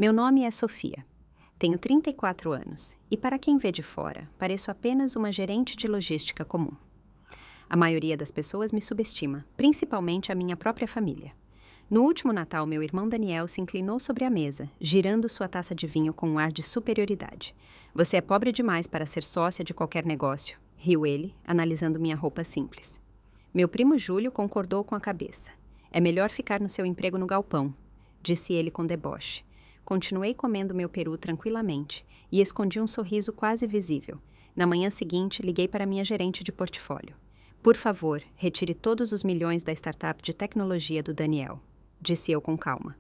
Meu nome é Sofia. Tenho 34 anos e, para quem vê de fora, pareço apenas uma gerente de logística comum. A maioria das pessoas me subestima, principalmente a minha própria família. No último Natal, meu irmão Daniel se inclinou sobre a mesa, girando sua taça de vinho com um ar de superioridade. Você é pobre demais para ser sócia de qualquer negócio, riu ele, analisando minha roupa simples. Meu primo Júlio concordou com a cabeça. É melhor ficar no seu emprego no galpão, disse ele com deboche. Continuei comendo meu peru tranquilamente e escondi um sorriso quase visível. Na manhã seguinte, liguei para minha gerente de portfólio. Por favor, retire todos os milhões da startup de tecnologia do Daniel, disse eu com calma.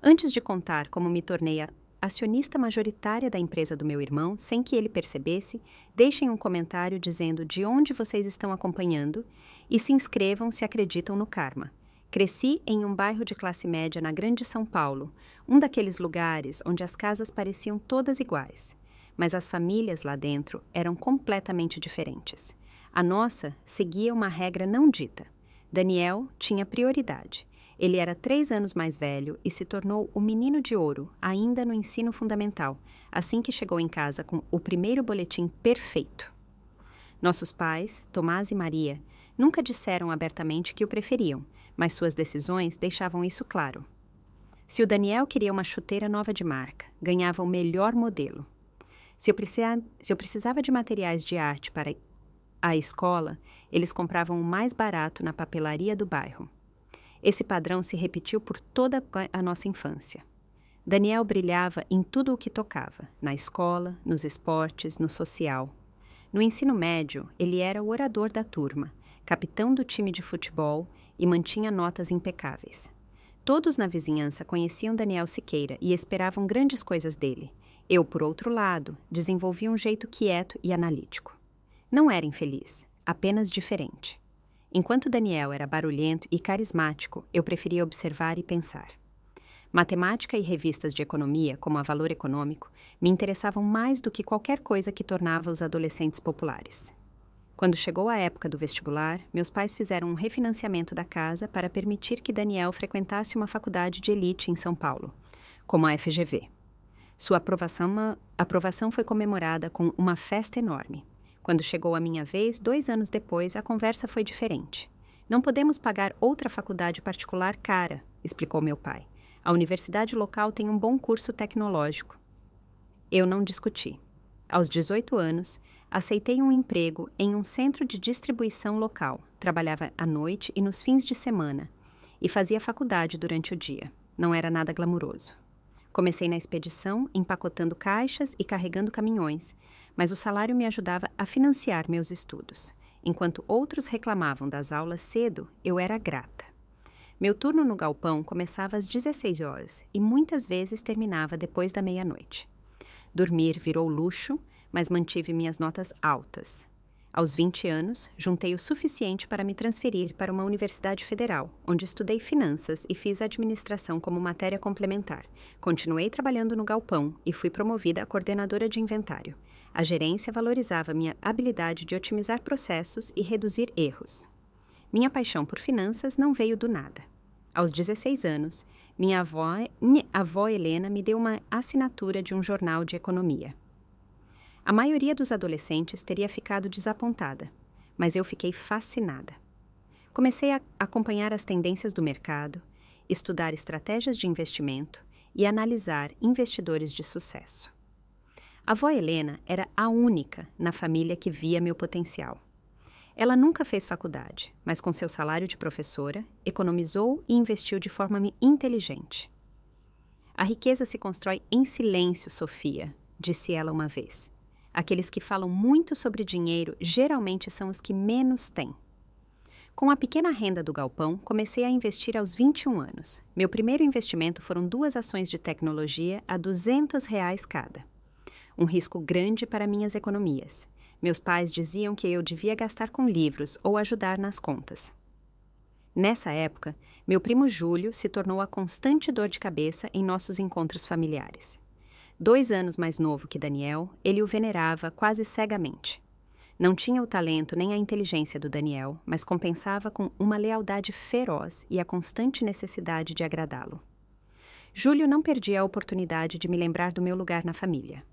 Antes de contar como me tornei a acionista majoritária da empresa do meu irmão, sem que ele percebesse, deixem um comentário dizendo de onde vocês estão acompanhando e se inscrevam se acreditam no karma. Cresci em um bairro de classe média na Grande São Paulo, um daqueles lugares onde as casas pareciam todas iguais. Mas as famílias lá dentro eram completamente diferentes. A nossa seguia uma regra não dita. Daniel tinha prioridade. Ele era 3 anos mais velho e se tornou o menino de ouro, ainda no ensino fundamental, assim que chegou em casa com o primeiro boletim perfeito. Nossos pais, Tomás e Maria, nunca disseram abertamente que o preferiam, mas suas decisões deixavam isso claro. Se o Daniel queria uma chuteira nova de marca, ganhava o melhor modelo. Se eu precisava de materiais de arte para a escola, eles compravam o mais barato na papelaria do bairro. Esse padrão se repetiu por toda a nossa infância. Daniel brilhava em tudo o que tocava, na escola, nos esportes, no social. No ensino médio, ele era o orador da turma, capitão do time de futebol e mantinha notas impecáveis. Todos na vizinhança conheciam Daniel Siqueira e esperavam grandes coisas dele. Eu, por outro lado, desenvolvia um jeito quieto e analítico. Não era infeliz, apenas diferente. Enquanto Daniel era barulhento e carismático, eu preferia observar e pensar. Matemática e revistas de economia, como a Valor Econômico, me interessavam mais do que qualquer coisa que tornava os adolescentes populares. Quando chegou a época do vestibular, meus pais fizeram um refinanciamento da casa para permitir que Daniel frequentasse uma faculdade de elite em São Paulo, como a FGV. Sua aprovação foi comemorada com uma festa enorme. Quando chegou a minha vez, 2 anos depois, a conversa foi diferente. Não podemos pagar outra faculdade particular cara, explicou meu pai. A universidade local tem um bom curso tecnológico. Eu não discuti. Aos 18 anos, aceitei um emprego em um centro de distribuição local. Trabalhava à noite e nos fins de semana. E fazia faculdade durante o dia. Não era nada glamuroso. Comecei na expedição, empacotando caixas e carregando caminhões, mas o salário me ajudava a financiar meus estudos. Enquanto outros reclamavam das aulas cedo, eu era grata. Meu turno no galpão começava às 16 horas e muitas vezes terminava depois da meia-noite. Dormir virou luxo, mas mantive minhas notas altas. Aos 20 anos, juntei o suficiente para me transferir para uma universidade federal, onde estudei finanças e fiz administração como matéria complementar. Continuei trabalhando no galpão e fui promovida a coordenadora de inventário. A gerência valorizava minha habilidade de otimizar processos e reduzir erros. Minha paixão por finanças não veio do nada. Aos 16 anos, minha avó Helena me deu uma assinatura de um jornal de economia. A maioria dos adolescentes teria ficado desapontada, mas eu fiquei fascinada. Comecei a acompanhar as tendências do mercado, estudar estratégias de investimento e analisar investidores de sucesso. A avó Helena era a única na família que via meu potencial. Ela nunca fez faculdade, mas com seu salário de professora, economizou e investiu de forma inteligente. A riqueza se constrói em silêncio, Sofia, disse ela uma vez. Aqueles que falam muito sobre dinheiro geralmente são os que menos têm. Com a pequena renda do galpão, comecei a investir aos 21 anos. Meu primeiro investimento foram 2 ações de tecnologia a R$ 200 cada. Um risco grande para minhas economias. Meus pais diziam que eu devia gastar com livros ou ajudar nas contas. Nessa época, meu primo Júlio se tornou a constante dor de cabeça em nossos encontros familiares. 2 anos mais novo que Daniel, ele o venerava quase cegamente. Não tinha o talento nem a inteligência do Daniel, mas compensava com uma lealdade feroz e a constante necessidade de agradá-lo. Júlio não perdia a oportunidade de me lembrar do meu lugar na família.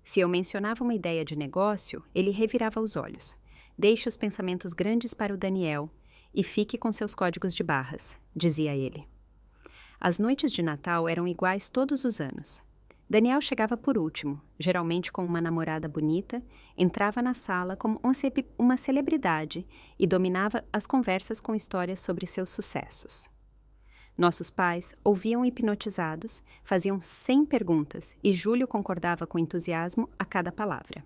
Se eu mencionava uma ideia de negócio, ele revirava os olhos. Deixe os pensamentos grandes para o Daniel e fique com seus códigos de barras, dizia ele. As noites de Natal eram iguais todos os anos. Daniel chegava por último, geralmente com uma namorada bonita, entrava na sala como uma celebridade e dominava as conversas com histórias sobre seus sucessos. Nossos pais ouviam hipnotizados, faziam 100 perguntas e Júlio concordava com entusiasmo a cada palavra.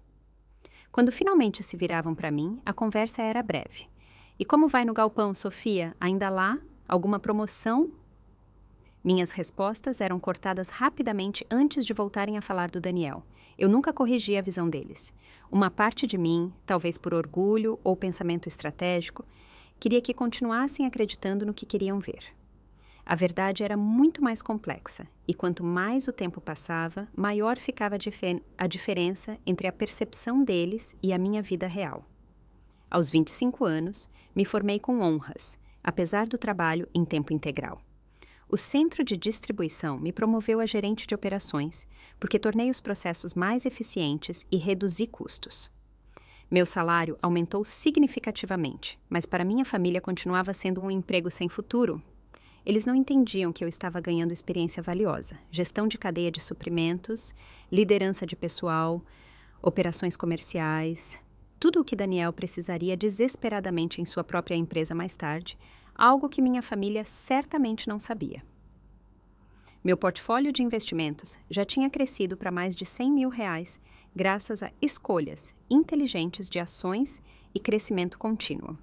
Quando finalmente se viravam para mim, a conversa era breve. E como vai no galpão, Sofia? Ainda lá? Alguma promoção? Minhas respostas eram cortadas rapidamente antes de voltarem a falar do Daniel. Eu nunca corrigia a visão deles. Uma parte de mim, talvez por orgulho ou pensamento estratégico, queria que continuassem acreditando no que queriam ver. A verdade era muito mais complexa, e quanto mais o tempo passava, maior ficava a diferença entre a percepção deles e a minha vida real. Aos 25 anos, me formei com honras, apesar do trabalho em tempo integral. O centro de distribuição me promoveu a gerente de operações, porque tornei os processos mais eficientes e reduzi custos. Meu salário aumentou significativamente, mas para minha família continuava sendo um emprego sem futuro. Eles não entendiam que eu estava ganhando experiência valiosa, gestão de cadeia de suprimentos, liderança de pessoal, operações comerciais, tudo o que Daniel precisaria desesperadamente em sua própria empresa mais tarde, algo que minha família certamente não sabia. Meu portfólio de investimentos já tinha crescido para mais de R$100 mil, graças a escolhas inteligentes de ações e crescimento contínuo.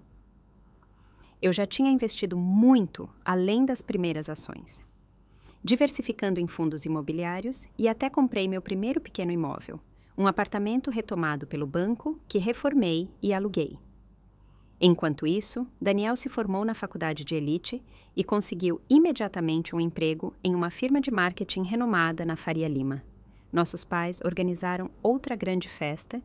Eu já tinha investido muito além das primeiras ações, diversificando em fundos imobiliários e até comprei meu primeiro pequeno imóvel, um apartamento retomado pelo banco que reformei e aluguei. Enquanto isso, Daniel se formou na faculdade de elite e conseguiu imediatamente um emprego em uma firma de marketing renomada na Faria Lima. Nossos pais organizaram outra grande festa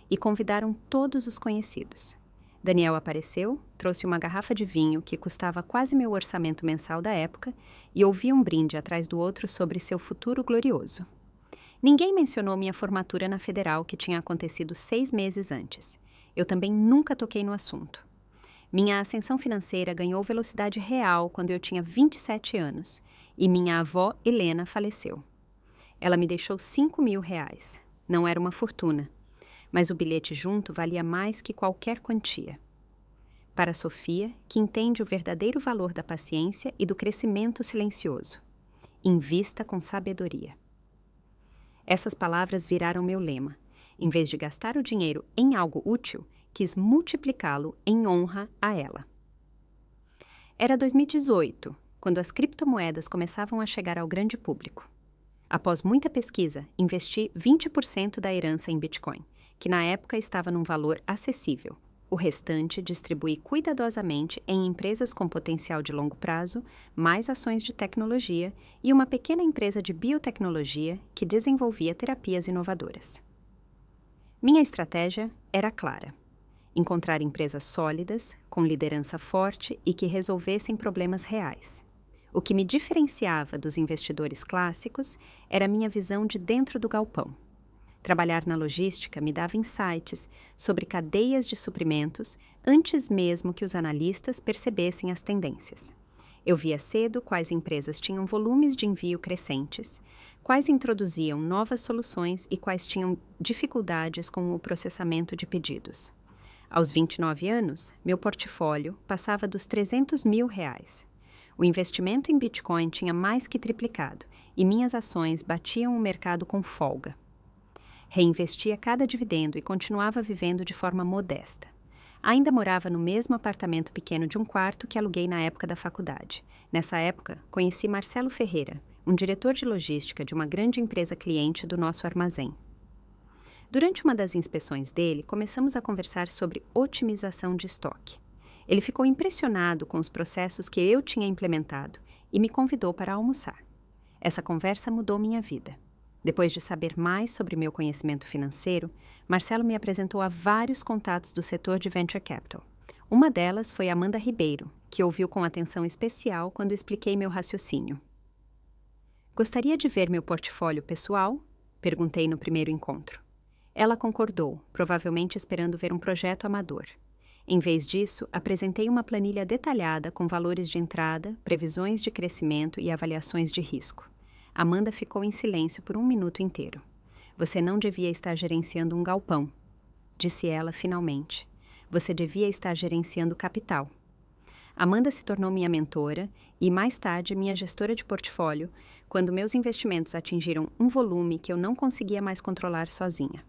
e convidaram todos os conhecidos. Daniel apareceu, trouxe uma garrafa de vinho que custava quase meu orçamento mensal da época e ouvi um brinde atrás do outro sobre seu futuro glorioso. Ninguém mencionou minha formatura na Federal, que tinha acontecido 6 meses antes. Eu também nunca toquei no assunto. Minha ascensão financeira ganhou velocidade real quando eu tinha 27 anos e minha avó, Helena, faleceu. Ela me deixou R$5 mil. Não era uma fortuna, mas o bilhete junto valia mais que qualquer quantia. Para Sofia, que entende o verdadeiro valor da paciência e do crescimento silencioso. Invista com sabedoria. Essas palavras viraram meu lema. Em vez de gastar o dinheiro em algo útil, quis multiplicá-lo em honra a ela. Era 2018, quando as criptomoedas começavam a chegar ao grande público. Após muita pesquisa, investi 20% da herança em Bitcoin, que na época estava num valor acessível. O restante distribuí cuidadosamente em empresas com potencial de longo prazo, mais ações de tecnologia e uma pequena empresa de biotecnologia que desenvolvia terapias inovadoras. Minha estratégia era clara: encontrar empresas sólidas, com liderança forte e que resolvessem problemas reais. O que me diferenciava dos investidores clássicos era minha visão de dentro do galpão. Trabalhar na logística me dava insights sobre cadeias de suprimentos antes mesmo que os analistas percebessem as tendências. Eu via cedo quais empresas tinham volumes de envio crescentes, quais introduziam novas soluções e quais tinham dificuldades com o processamento de pedidos. Aos 29 anos, meu portfólio passava dos R$300 mil. O investimento em Bitcoin tinha mais que triplicado e minhas ações batiam o mercado com folga. Reinvestia cada dividendo e continuava vivendo de forma modesta. Ainda morava no mesmo apartamento pequeno de um quarto que aluguei na época da faculdade. Nessa época, conheci Marcelo Ferreira, um diretor de logística de uma grande empresa cliente do nosso armazém. Durante uma das inspeções dele, começamos a conversar sobre otimização de estoque. Ele ficou impressionado com os processos que eu tinha implementado e me convidou para almoçar. Essa conversa mudou minha vida. Depois de saber mais sobre meu conhecimento financeiro, Marcelo me apresentou a vários contatos do setor de Venture Capital. Uma delas foi Amanda Ribeiro, que ouviu com atenção especial quando expliquei meu raciocínio. Gostaria de ver meu portfólio pessoal? Perguntei no primeiro encontro. Ela concordou, provavelmente esperando ver um projeto amador. Em vez disso, apresentei uma planilha detalhada com valores de entrada, previsões de crescimento e avaliações de risco. Amanda ficou em silêncio por 1 minuto inteiro. Você não devia estar gerenciando um galpão, disse ela finalmente. Você devia estar gerenciando capital. Amanda se tornou minha mentora e, mais tarde, minha gestora de portfólio, quando meus investimentos atingiram um volume que eu não conseguia mais controlar sozinha.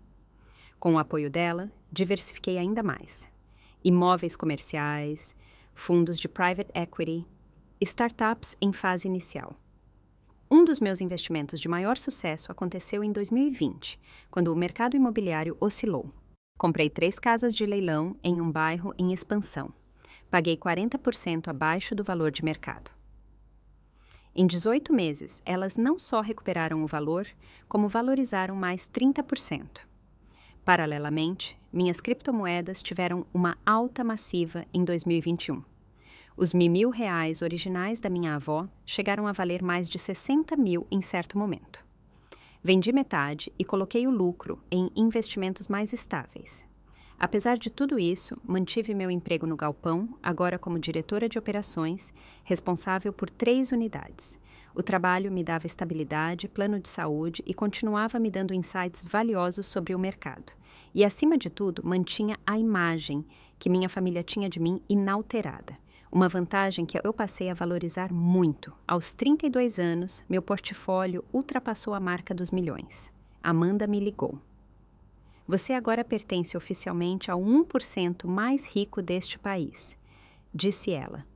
Com o apoio dela, diversifiquei ainda mais. Imóveis comerciais, fundos de private equity, startups em fase inicial. Um dos meus investimentos de maior sucesso aconteceu em 2020, quando o mercado imobiliário oscilou. Comprei 3 casas de leilão em um bairro em expansão. Paguei 40% abaixo do valor de mercado. Em 18 meses, elas não só recuperaram o valor, como valorizaram mais 30%. Paralelamente, minhas criptomoedas tiveram uma alta massiva em 2021. Os R$ 1.000 originais da minha avó chegaram a valer mais de 60 mil em certo momento. Vendi metade e coloquei o lucro em investimentos mais estáveis. Apesar de tudo isso, mantive meu emprego no galpão, agora como diretora de operações, responsável por 3 unidades. O trabalho me dava estabilidade, plano de saúde e continuava me dando insights valiosos sobre o mercado. E, acima de tudo, mantinha a imagem que minha família tinha de mim inalterada. Uma vantagem que eu passei a valorizar muito. Aos 32 anos, meu portfólio ultrapassou a marca dos milhões. Amanda me ligou. Você agora pertence oficialmente ao 1% mais rico deste país, disse ela.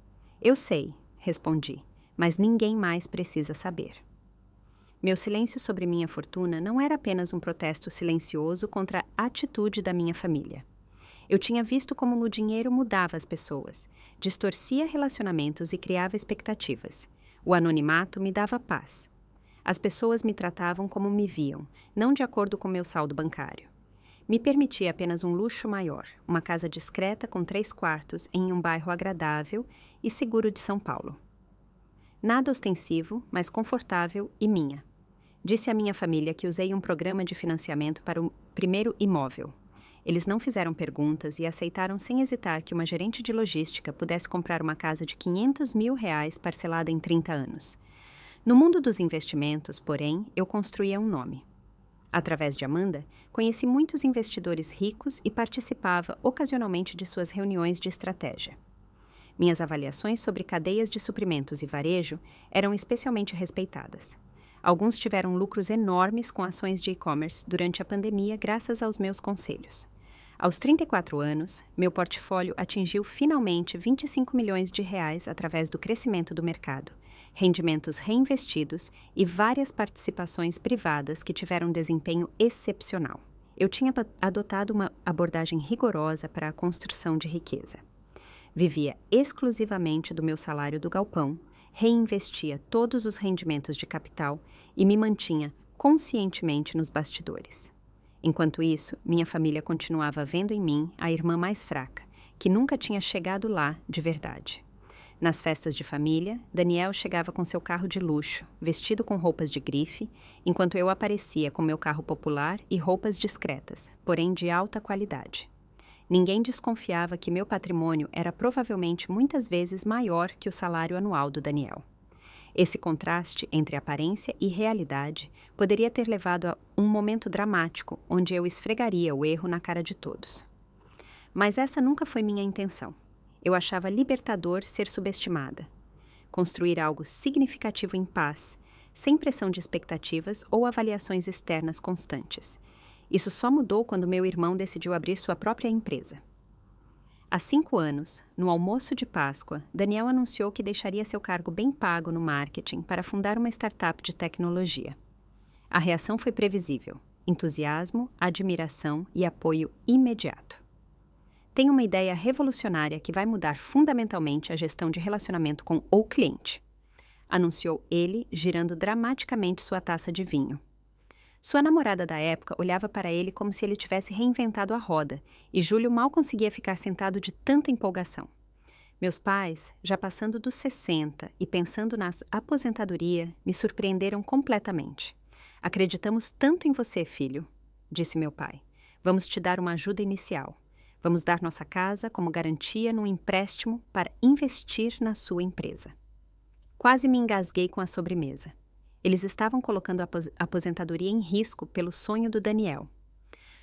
Eu sei, respondi, mas ninguém mais precisa saber. Meu silêncio sobre minha fortuna não era apenas um protesto silencioso contra a atitude da minha família. Eu tinha visto como o dinheiro mudava as pessoas, distorcia relacionamentos e criava expectativas. O anonimato me dava paz. As pessoas me tratavam como me viam, não de acordo com meu saldo bancário. Me permitia apenas um luxo maior, uma casa discreta com 3 quartos em um bairro agradável e seguro de São Paulo. Nada ostensivo, mas confortável e minha. Disse à minha família que usei um programa de financiamento para o primeiro imóvel. Eles não fizeram perguntas e aceitaram sem hesitar que uma gerente de logística pudesse comprar uma casa de R$ 500 mil parcelada em 30 anos. No mundo dos investimentos, porém, eu construía um nome. Através de Amanda, conheci muitos investidores ricos e participava ocasionalmente de suas reuniões de estratégia. Minhas avaliações sobre cadeias de suprimentos e varejo eram especialmente respeitadas. Alguns tiveram lucros enormes com ações de e-commerce durante a pandemia graças aos meus conselhos. Aos 34 anos, meu portfólio atingiu finalmente R$ 25 milhões através do crescimento do mercado, rendimentos reinvestidos e várias participações privadas que tiveram desempenho excepcional. Eu tinha adotado uma abordagem rigorosa para a construção de riqueza. Vivia exclusivamente do meu salário do galpão, reinvestia todos os rendimentos de capital e me mantinha conscientemente nos bastidores. Enquanto isso, minha família continuava vendo em mim a irmã mais fraca, que nunca tinha chegado lá de verdade. Nas festas de família, Daniel chegava com seu carro de luxo, vestido com roupas de grife, enquanto eu aparecia com meu carro popular e roupas discretas, porém de alta qualidade. Ninguém desconfiava que meu patrimônio era provavelmente muitas vezes maior que o salário anual do Daniel. Esse contraste entre aparência e realidade poderia ter levado a um momento dramático onde eu esfregaria o erro na cara de todos. Mas essa nunca foi minha intenção. Eu achava libertador ser subestimada. Construir algo significativo em paz, sem pressão de expectativas ou avaliações externas constantes. Isso só mudou quando meu irmão decidiu abrir sua própria empresa. Há 5 anos, no almoço de Páscoa, Daniel anunciou que deixaria seu cargo bem pago no marketing para fundar uma startup de tecnologia. A reação foi previsível: entusiasmo, admiração e apoio imediato. Tenho uma ideia revolucionária que vai mudar fundamentalmente a gestão de relacionamento com o cliente, anunciou ele, girando dramaticamente sua taça de vinho. Sua namorada da época olhava para ele como se ele tivesse reinventado a roda, e Júlio mal conseguia ficar sentado de tanta empolgação. Meus pais, já passando dos 60 e pensando na aposentadoria, me surpreenderam completamente. Acreditamos tanto em você, filho, disse meu pai. Vamos te dar uma ajuda inicial. Vamos dar nossa casa como garantia num empréstimo para investir na sua empresa. Quase me engasguei com a sobremesa. Eles estavam colocando a aposentadoria em risco pelo sonho do Daniel.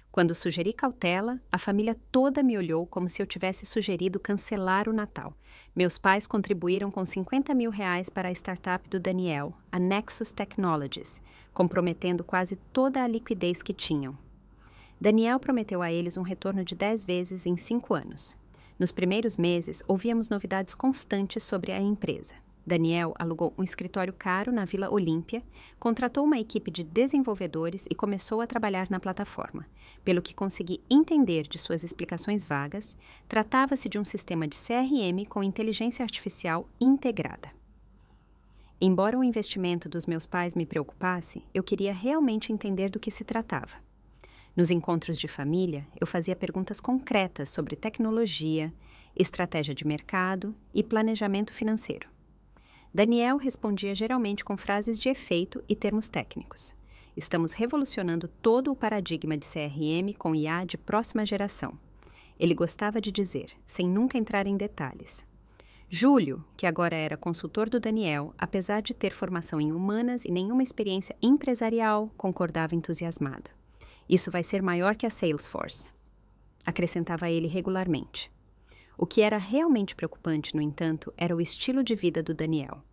Quando sugeri cautela, a família toda me olhou como se eu tivesse sugerido cancelar o Natal. Meus pais contribuíram com R$50 mil para a startup do Daniel, a Nexus Technologies, comprometendo quase toda a liquidez que tinham. Daniel prometeu a eles um retorno de 10 vezes em 5 anos. Nos primeiros meses, ouvíamos novidades constantes sobre a empresa. Daniel alugou um escritório caro na Vila Olímpia, contratou uma equipe de desenvolvedores e começou a trabalhar na plataforma. Pelo que consegui entender de suas explicações vagas, tratava-se de um sistema de CRM com inteligência artificial integrada. Embora o investimento dos meus pais me preocupasse, eu queria realmente entender do que se tratava. Nos encontros de família, eu fazia perguntas concretas sobre tecnologia, estratégia de mercado e planejamento financeiro. Daniel respondia geralmente com frases de efeito e termos técnicos. Estamos revolucionando todo o paradigma de CRM com IA de próxima geração. Ele gostava de dizer, sem nunca entrar em detalhes. Júlio, que agora era consultor do Daniel, apesar de ter formação em humanas e nenhuma experiência empresarial, concordava entusiasmado. Isso vai ser maior que a Salesforce, acrescentava ele regularmente. O que era realmente preocupante, no entanto, era o estilo de vida do Daniel.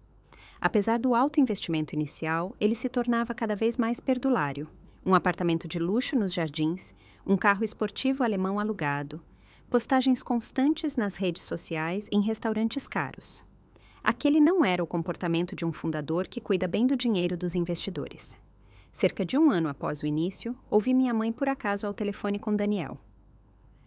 Apesar do alto investimento inicial, ele se tornava cada vez mais perdulário. Um apartamento de luxo nos jardins, um carro esportivo alemão alugado, postagens constantes nas redes sociais em restaurantes caros. Aquele não era o comportamento de um fundador que cuida bem do dinheiro dos investidores. Cerca de 1 ano após o início, ouvi minha mãe por acaso ao telefone com Daniel.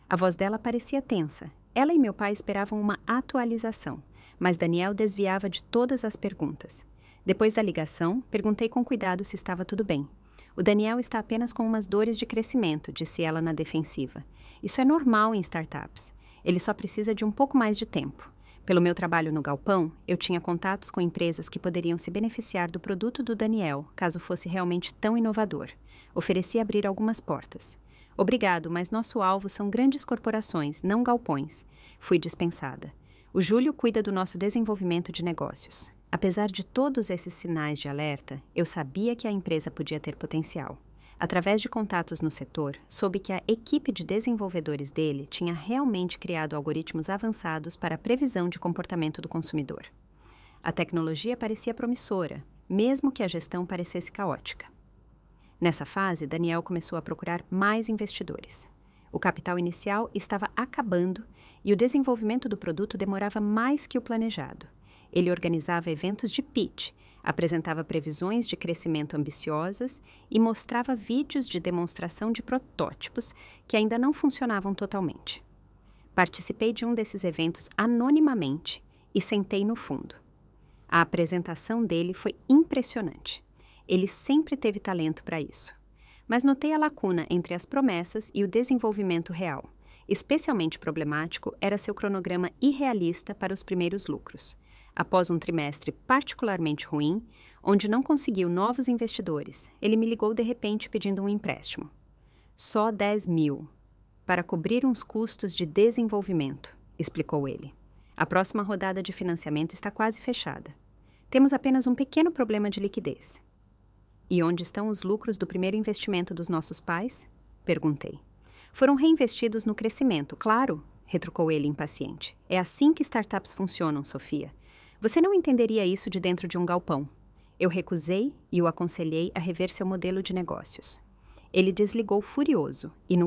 A voz dela parecia tensa. Ela e meu pai esperavam uma atualização, mas Daniel desviava de todas as perguntas. Depois da ligação, perguntei com cuidado se estava tudo bem. O Daniel está apenas com umas dores de crescimento, disse ela na defensiva. Isso é normal em startups. Ele só precisa de um pouco mais de tempo. Pelo meu trabalho no galpão, eu tinha contatos com empresas que poderiam se beneficiar do produto do Daniel, caso fosse realmente tão inovador. Ofereci abrir algumas portas. Obrigado, mas nosso alvo são grandes corporações, não galpões. Fui dispensada. O Júlio cuida do nosso desenvolvimento de negócios. Apesar de todos esses sinais de alerta, eu sabia que a empresa podia ter potencial. Através de contatos no setor, soube que a equipe de desenvolvedores dele tinha realmente criado algoritmos avançados para a previsão de comportamento do consumidor. A tecnologia parecia promissora, mesmo que a gestão parecesse caótica. Nessa fase, Daniel começou a procurar mais investidores. O capital inicial estava acabando e o desenvolvimento do produto demorava mais que o planejado. Ele organizava eventos de pitch, apresentava previsões de crescimento ambiciosas e mostrava vídeos de demonstração de protótipos que ainda não funcionavam totalmente. Participei de um desses eventos anonimamente e sentei no fundo. A apresentação dele foi impressionante. Ele sempre teve talento para isso. Mas notei a lacuna entre as promessas e o desenvolvimento real. Especialmente problemático era seu cronograma irrealista para os primeiros lucros. Após um trimestre particularmente ruim, onde não conseguiu novos investidores, ele me ligou de repente pedindo um empréstimo. Só 10 mil, para cobrir uns custos de desenvolvimento, explicou ele. A próxima rodada de financiamento está quase fechada. Temos apenas um pequeno problema de liquidez. E onde estão os lucros do primeiro investimento dos nossos pais? Perguntei. Foram reinvestidos no crescimento, claro, retrucou ele impaciente. É assim que startups funcionam, Sofia. Você não entenderia isso de dentro de um galpão. Eu recusei e o aconselhei a rever seu modelo de negócios. Ele desligou furioso e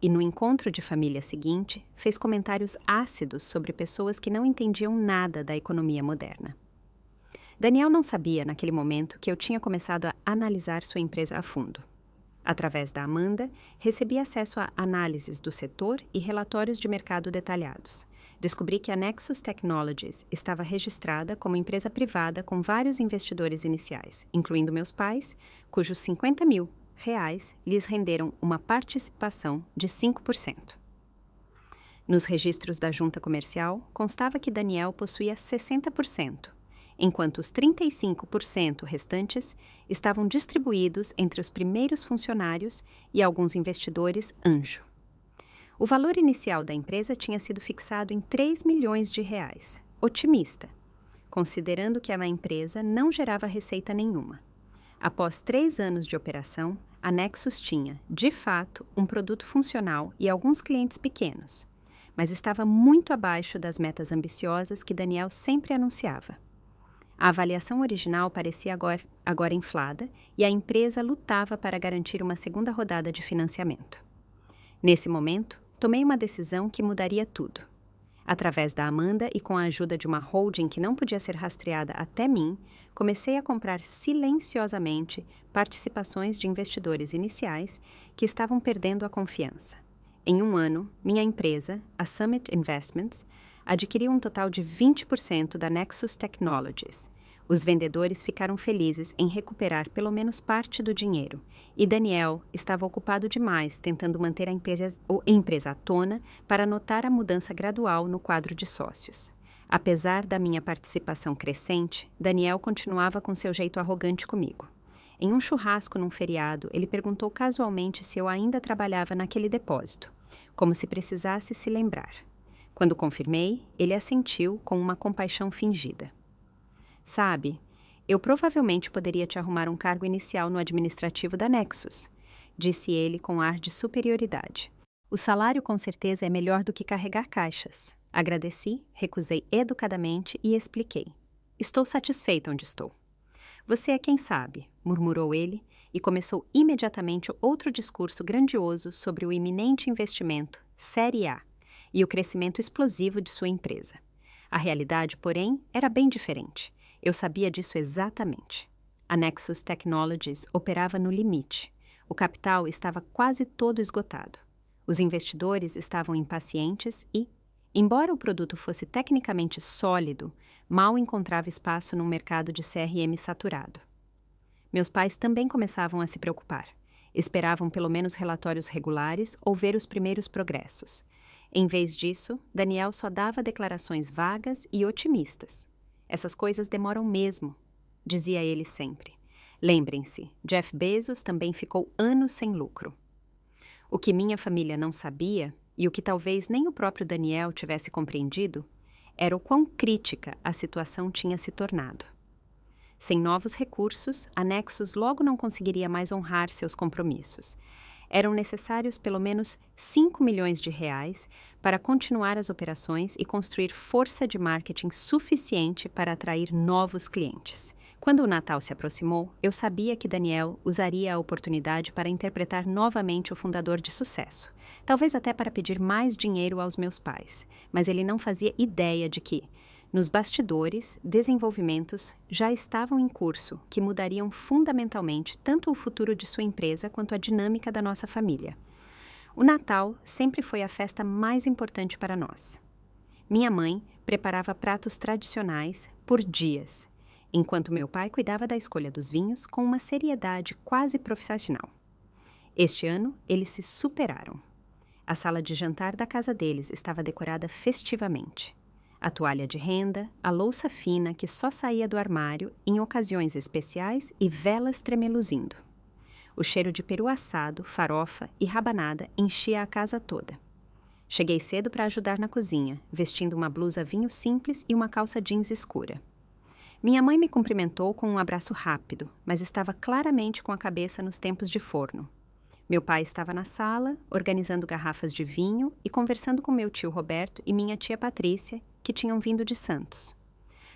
no encontro de família seguinte, fez comentários ácidos sobre pessoas que não entendiam nada da economia moderna. Daniel não sabia, naquele momento, que eu tinha começado a analisar sua empresa a fundo. Através da Amanda, recebi acesso a análises do setor e relatórios de mercado detalhados. Descobri que a Nexus Technologies estava registrada como empresa privada com vários investidores iniciais, incluindo meus pais, cujos R$50 mil lhes renderam uma participação de 5%. Nos registros da junta comercial, constava que Daniel possuía 60%, enquanto os 35% restantes estavam distribuídos entre os primeiros funcionários e alguns investidores anjo. O valor inicial da empresa tinha sido fixado em 3 milhões de reais, otimista, considerando que a empresa não gerava receita nenhuma. Após 3 anos de operação, a Nexus tinha, de fato, um produto funcional e alguns clientes pequenos, mas estava muito abaixo das metas ambiciosas que Daniel sempre anunciava. A avaliação original parecia agora inflada e a empresa lutava para garantir uma segunda rodada de financiamento. Nesse momento, tomei uma decisão que mudaria tudo. Através da Amanda e com a ajuda de uma holding que não podia ser rastreada até mim, comecei a comprar silenciosamente participações de investidores iniciais que estavam perdendo a confiança. Em 1 ano, minha empresa, a Summit Investments, adquiriu um total de 20% da Nexus Technologies. Os vendedores ficaram felizes em recuperar pelo menos parte do dinheiro, e Daniel estava ocupado demais tentando manter a empresa à tona para notar a mudança gradual no quadro de sócios. Apesar da minha participação crescente, Daniel continuava com seu jeito arrogante comigo. Em um churrasco num feriado, ele perguntou casualmente se eu ainda trabalhava naquele depósito, como se precisasse se lembrar. Quando confirmei, ele assentiu com uma compaixão fingida. Sabe, eu provavelmente poderia te arrumar um cargo inicial no administrativo da Nexus, disse ele com ar de superioridade. O salário com certeza é melhor do que carregar caixas. Agradeci, recusei educadamente e expliquei. Estou satisfeita onde estou. Você é quem sabe, murmurou ele e começou imediatamente outro discurso grandioso sobre o iminente investimento, Série A, e o crescimento explosivo de sua empresa. A realidade, porém, era bem diferente. Eu sabia disso exatamente. A Nexus Technologies operava no limite. O capital estava quase todo esgotado. Os investidores estavam impacientes e, embora o produto fosse tecnicamente sólido, mal encontrava espaço num mercado de CRM saturado. Meus pais também começavam a se preocupar. Esperavam pelo menos relatórios regulares ou ver os primeiros progressos. Em vez disso, Daniel só dava declarações vagas e otimistas. Essas coisas demoram mesmo, dizia ele sempre. Lembrem-se, Jeff Bezos também ficou anos sem lucro. O que minha família não sabia, e o que talvez nem o próprio Daniel tivesse compreendido, era o quão crítica a situação tinha se tornado. Sem novos recursos, a Nexus logo não conseguiria mais honrar seus compromissos. Eram necessários pelo menos 5 milhões de reais para continuar as operações e construir força de marketing suficiente para atrair novos clientes. Quando o Natal se aproximou, eu sabia que Daniel usaria a oportunidade para interpretar novamente o fundador de sucesso, talvez até para pedir mais dinheiro aos meus pais, mas ele não fazia ideia de que, nos bastidores, desenvolvimentos já estavam em curso que mudariam fundamentalmente tanto o futuro de sua empresa quanto a dinâmica da nossa família. O Natal sempre foi a festa mais importante para nós. Minha mãe preparava pratos tradicionais por dias, enquanto meu pai cuidava da escolha dos vinhos com uma seriedade quase profissional. Este ano, eles se superaram. A sala de jantar da casa deles estava decorada festivamente. A toalha de renda, a louça fina que só saía do armário em ocasiões especiais e velas tremeluzindo. O cheiro de peru assado, farofa e rabanada enchia a casa toda. Cheguei cedo para ajudar na cozinha, vestindo uma blusa vinho simples e uma calça jeans escura. Minha mãe me cumprimentou com um abraço rápido, mas estava claramente com a cabeça nos tempos de forno. Meu pai estava na sala, organizando garrafas de vinho e conversando com meu tio Roberto e minha tia Patrícia, que tinham vindo de Santos.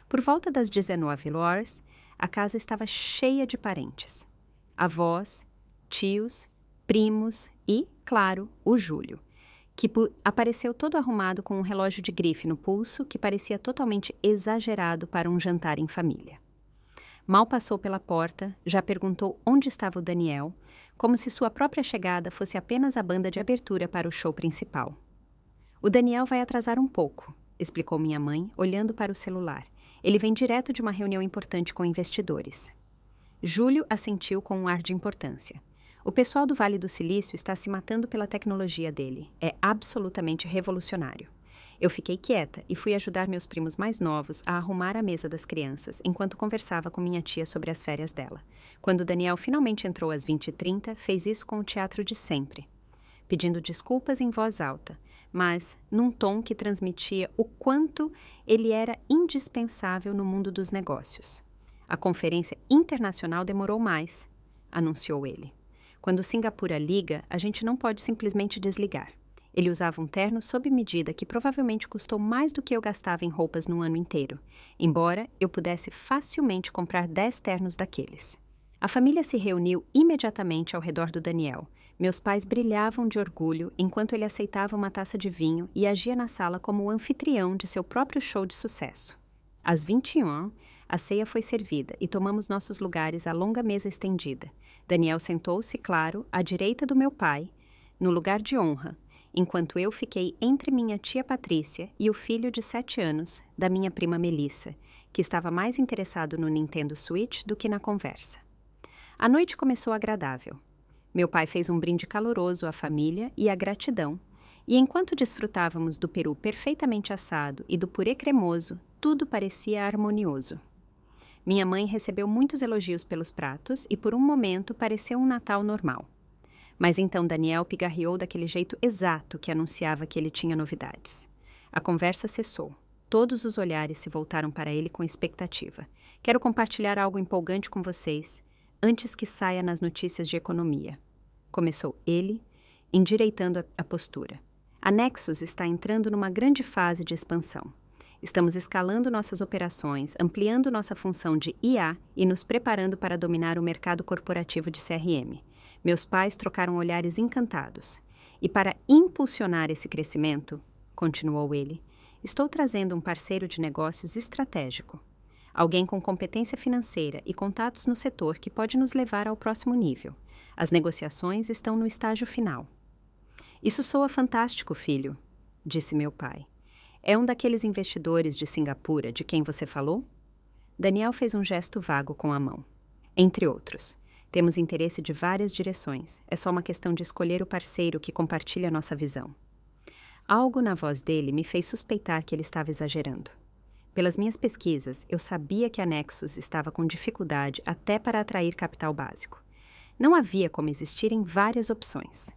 Por volta das 19 horas, a casa estava cheia de parentes. Avós, tios, primos e, claro, o Júlio, que apareceu todo arrumado com um relógio de grife no pulso que parecia totalmente exagerado para um jantar em família. Mal passou pela porta, já perguntou onde estava o Daniel, como se sua própria chegada fosse apenas a banda de abertura para o show principal. O Daniel vai atrasar um pouco, explicou minha mãe, olhando para o celular. Ele vem direto de uma reunião importante com investidores. Júlio assentiu com um ar de importância. O pessoal do Vale do Silício está se matando pela tecnologia dele. É absolutamente revolucionário. Eu fiquei quieta e fui ajudar meus primos mais novos a arrumar a mesa das crianças enquanto conversava com minha tia sobre as férias dela. Quando Daniel finalmente entrou às 20h30, fez isso com o teatro de sempre, pedindo desculpas em voz alta, mas num tom que transmitia o quanto ele era indispensável no mundo dos negócios. A conferência internacional demorou mais, anunciou ele. Quando Singapura liga, a gente não pode simplesmente desligar. Ele usava um terno sob medida que provavelmente custou mais do que eu gastava em roupas no ano inteiro, embora eu pudesse facilmente comprar 10 ternos daqueles. A família se reuniu imediatamente ao redor do Daniel. Meus pais brilhavam de orgulho enquanto ele aceitava uma taça de vinho e agia na sala como o anfitrião de seu próprio show de sucesso. Às 21h, a ceia foi servida e tomamos nossos lugares à longa mesa estendida. Daniel sentou-se, claro, à direita do meu pai, no lugar de honra, enquanto eu fiquei entre minha tia Patrícia e o filho de 7 anos da minha prima Melissa, que estava mais interessado no Nintendo Switch do que na conversa. A noite começou agradável. Meu pai fez um brinde caloroso à família e à gratidão, e enquanto desfrutávamos do peru perfeitamente assado e do purê cremoso, tudo parecia harmonioso. Minha mãe recebeu muitos elogios pelos pratos e por um momento pareceu um Natal normal. Mas então Daniel pigarreou daquele jeito exato que anunciava que ele tinha novidades. A conversa cessou. Todos os olhares se voltaram para ele com expectativa. Quero compartilhar algo empolgante com vocês, antes que saia nas notícias de economia. Começou ele, endireitando a postura. A Nexus está entrando numa grande fase de expansão. Estamos escalando nossas operações, ampliando nossa função de IA e nos preparando para dominar o mercado corporativo de CRM. Meus pais trocaram olhares encantados. E para impulsionar esse crescimento, continuou ele, estou trazendo um parceiro de negócios estratégico. Alguém com competência financeira e contatos no setor que pode nos levar ao próximo nível. As negociações estão no estágio final. Isso soa fantástico, filho, disse meu pai. É um daqueles investidores de Singapura de quem você falou? Daniel fez um gesto vago com a mão. Entre outros. Temos interesse de várias direções. É só uma questão de escolher o parceiro que compartilha nossa visão. Algo na voz dele me fez suspeitar que ele estava exagerando. Pelas minhas pesquisas, eu sabia que a Nexus estava com dificuldade até para atrair capital básico. Não havia como existirem várias opções.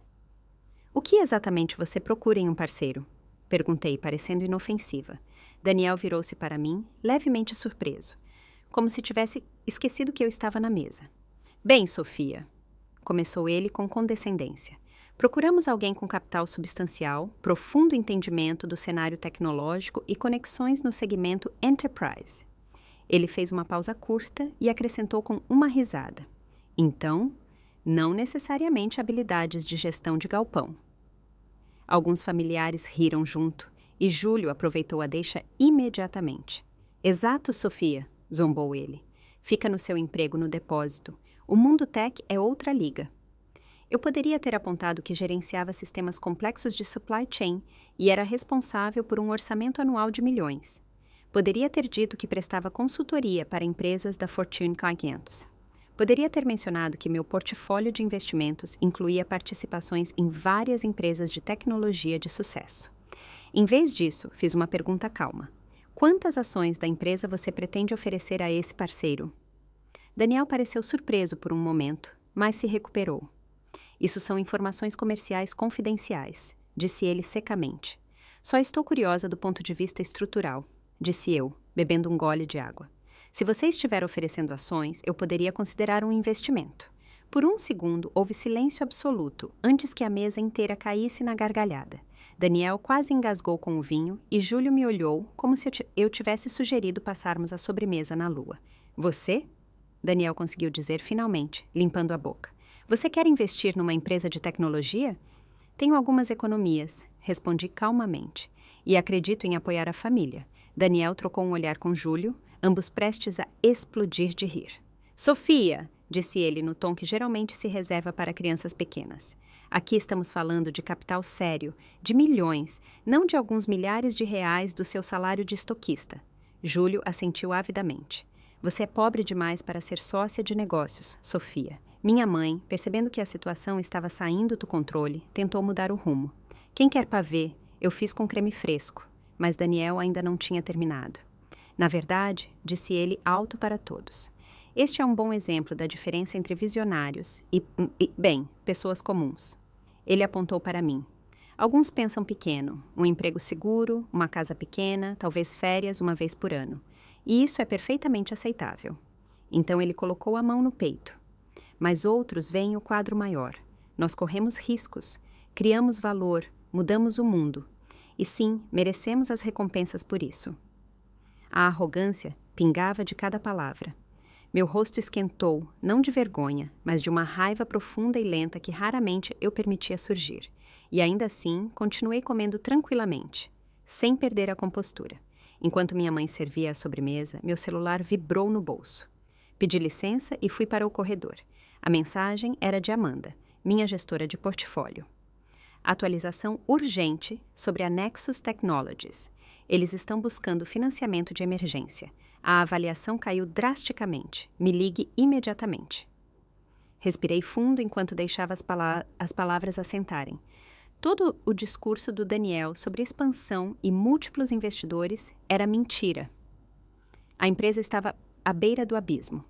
O que exatamente você procura em um parceiro? Perguntei, parecendo inofensiva. Daniel virou-se para mim, levemente surpreso, como se tivesse esquecido que eu estava na mesa. Bem, Sofia, começou ele com condescendência. Procuramos alguém com capital substancial, profundo entendimento do cenário tecnológico e conexões no segmento Enterprise. Ele fez uma pausa curta e acrescentou com uma risada. Então, não necessariamente habilidades de gestão de galpão. Alguns familiares riram junto e Júlio aproveitou a deixa imediatamente. Exato, Sofia, zombou ele. Fica no seu emprego no depósito. O mundo tech é outra liga. Eu poderia ter apontado que gerenciava sistemas complexos de supply chain e era responsável por um orçamento anual de milhões. Poderia ter dito que prestava consultoria para empresas da Fortune 500. Poderia ter mencionado que meu portfólio de investimentos incluía participações em várias empresas de tecnologia de sucesso. Em vez disso, fiz uma pergunta calma. Quantas ações da empresa você pretende oferecer a esse parceiro? Daniel pareceu surpreso por um momento, mas se recuperou. Isso são informações comerciais confidenciais, disse ele secamente. Só estou curiosa do ponto de vista estrutural, disse eu, bebendo um gole de água. Se você estiver oferecendo ações, eu poderia considerar um investimento. Por um segundo, houve silêncio absoluto, antes que a mesa inteira caísse na gargalhada. Daniel quase engasgou com o vinho e Júlio me olhou como se eu tivesse sugerido passarmos a sobremesa na lua. Você? Daniel conseguiu dizer finalmente, limpando a boca. Você quer investir numa empresa de tecnologia? Tenho algumas economias, respondi calmamente, e acredito em apoiar a família. Daniel trocou um olhar com Júlio, ambos prestes a explodir de rir. Sofia, disse ele no tom que geralmente se reserva para crianças pequenas. Aqui estamos falando de capital sério, de milhões, não de alguns milhares de reais do seu salário de estoquista. Júlio assentiu avidamente. Você é pobre demais para ser sócia de negócios, Sofia. Minha mãe, percebendo que a situação estava saindo do controle, tentou mudar o rumo. Quem quer pavê, eu fiz com creme fresco, mas Daniel ainda não tinha terminado. Na verdade, disse ele alto para todos. Este é um bom exemplo da diferença entre visionários e, pessoas comuns. Ele apontou para mim. Alguns pensam pequeno, um emprego seguro, uma casa pequena, talvez férias uma vez por ano. E isso é perfeitamente aceitável. Então ele colocou a mão no peito. Mas outros veem o quadro maior. Nós corremos riscos, criamos valor, mudamos o mundo. E sim, merecemos as recompensas por isso. A arrogância pingava de cada palavra. Meu rosto esquentou, não de vergonha, mas de uma raiva profunda e lenta que raramente eu permitia surgir. E ainda assim, continuei comendo tranquilamente, sem perder a compostura. Enquanto minha mãe servia a sobremesa, meu celular vibrou no bolso. Pedi licença e fui para o corredor. A mensagem era de Amanda, minha gestora de portfólio. Atualização urgente sobre a Nexus Technologies. Eles estão buscando financiamento de emergência. A avaliação caiu drasticamente. Me ligue imediatamente. Respirei fundo enquanto deixava as palavras assentarem. Todo o discurso do Daniel sobre expansão e múltiplos investidores era mentira. A empresa estava à beira do abismo.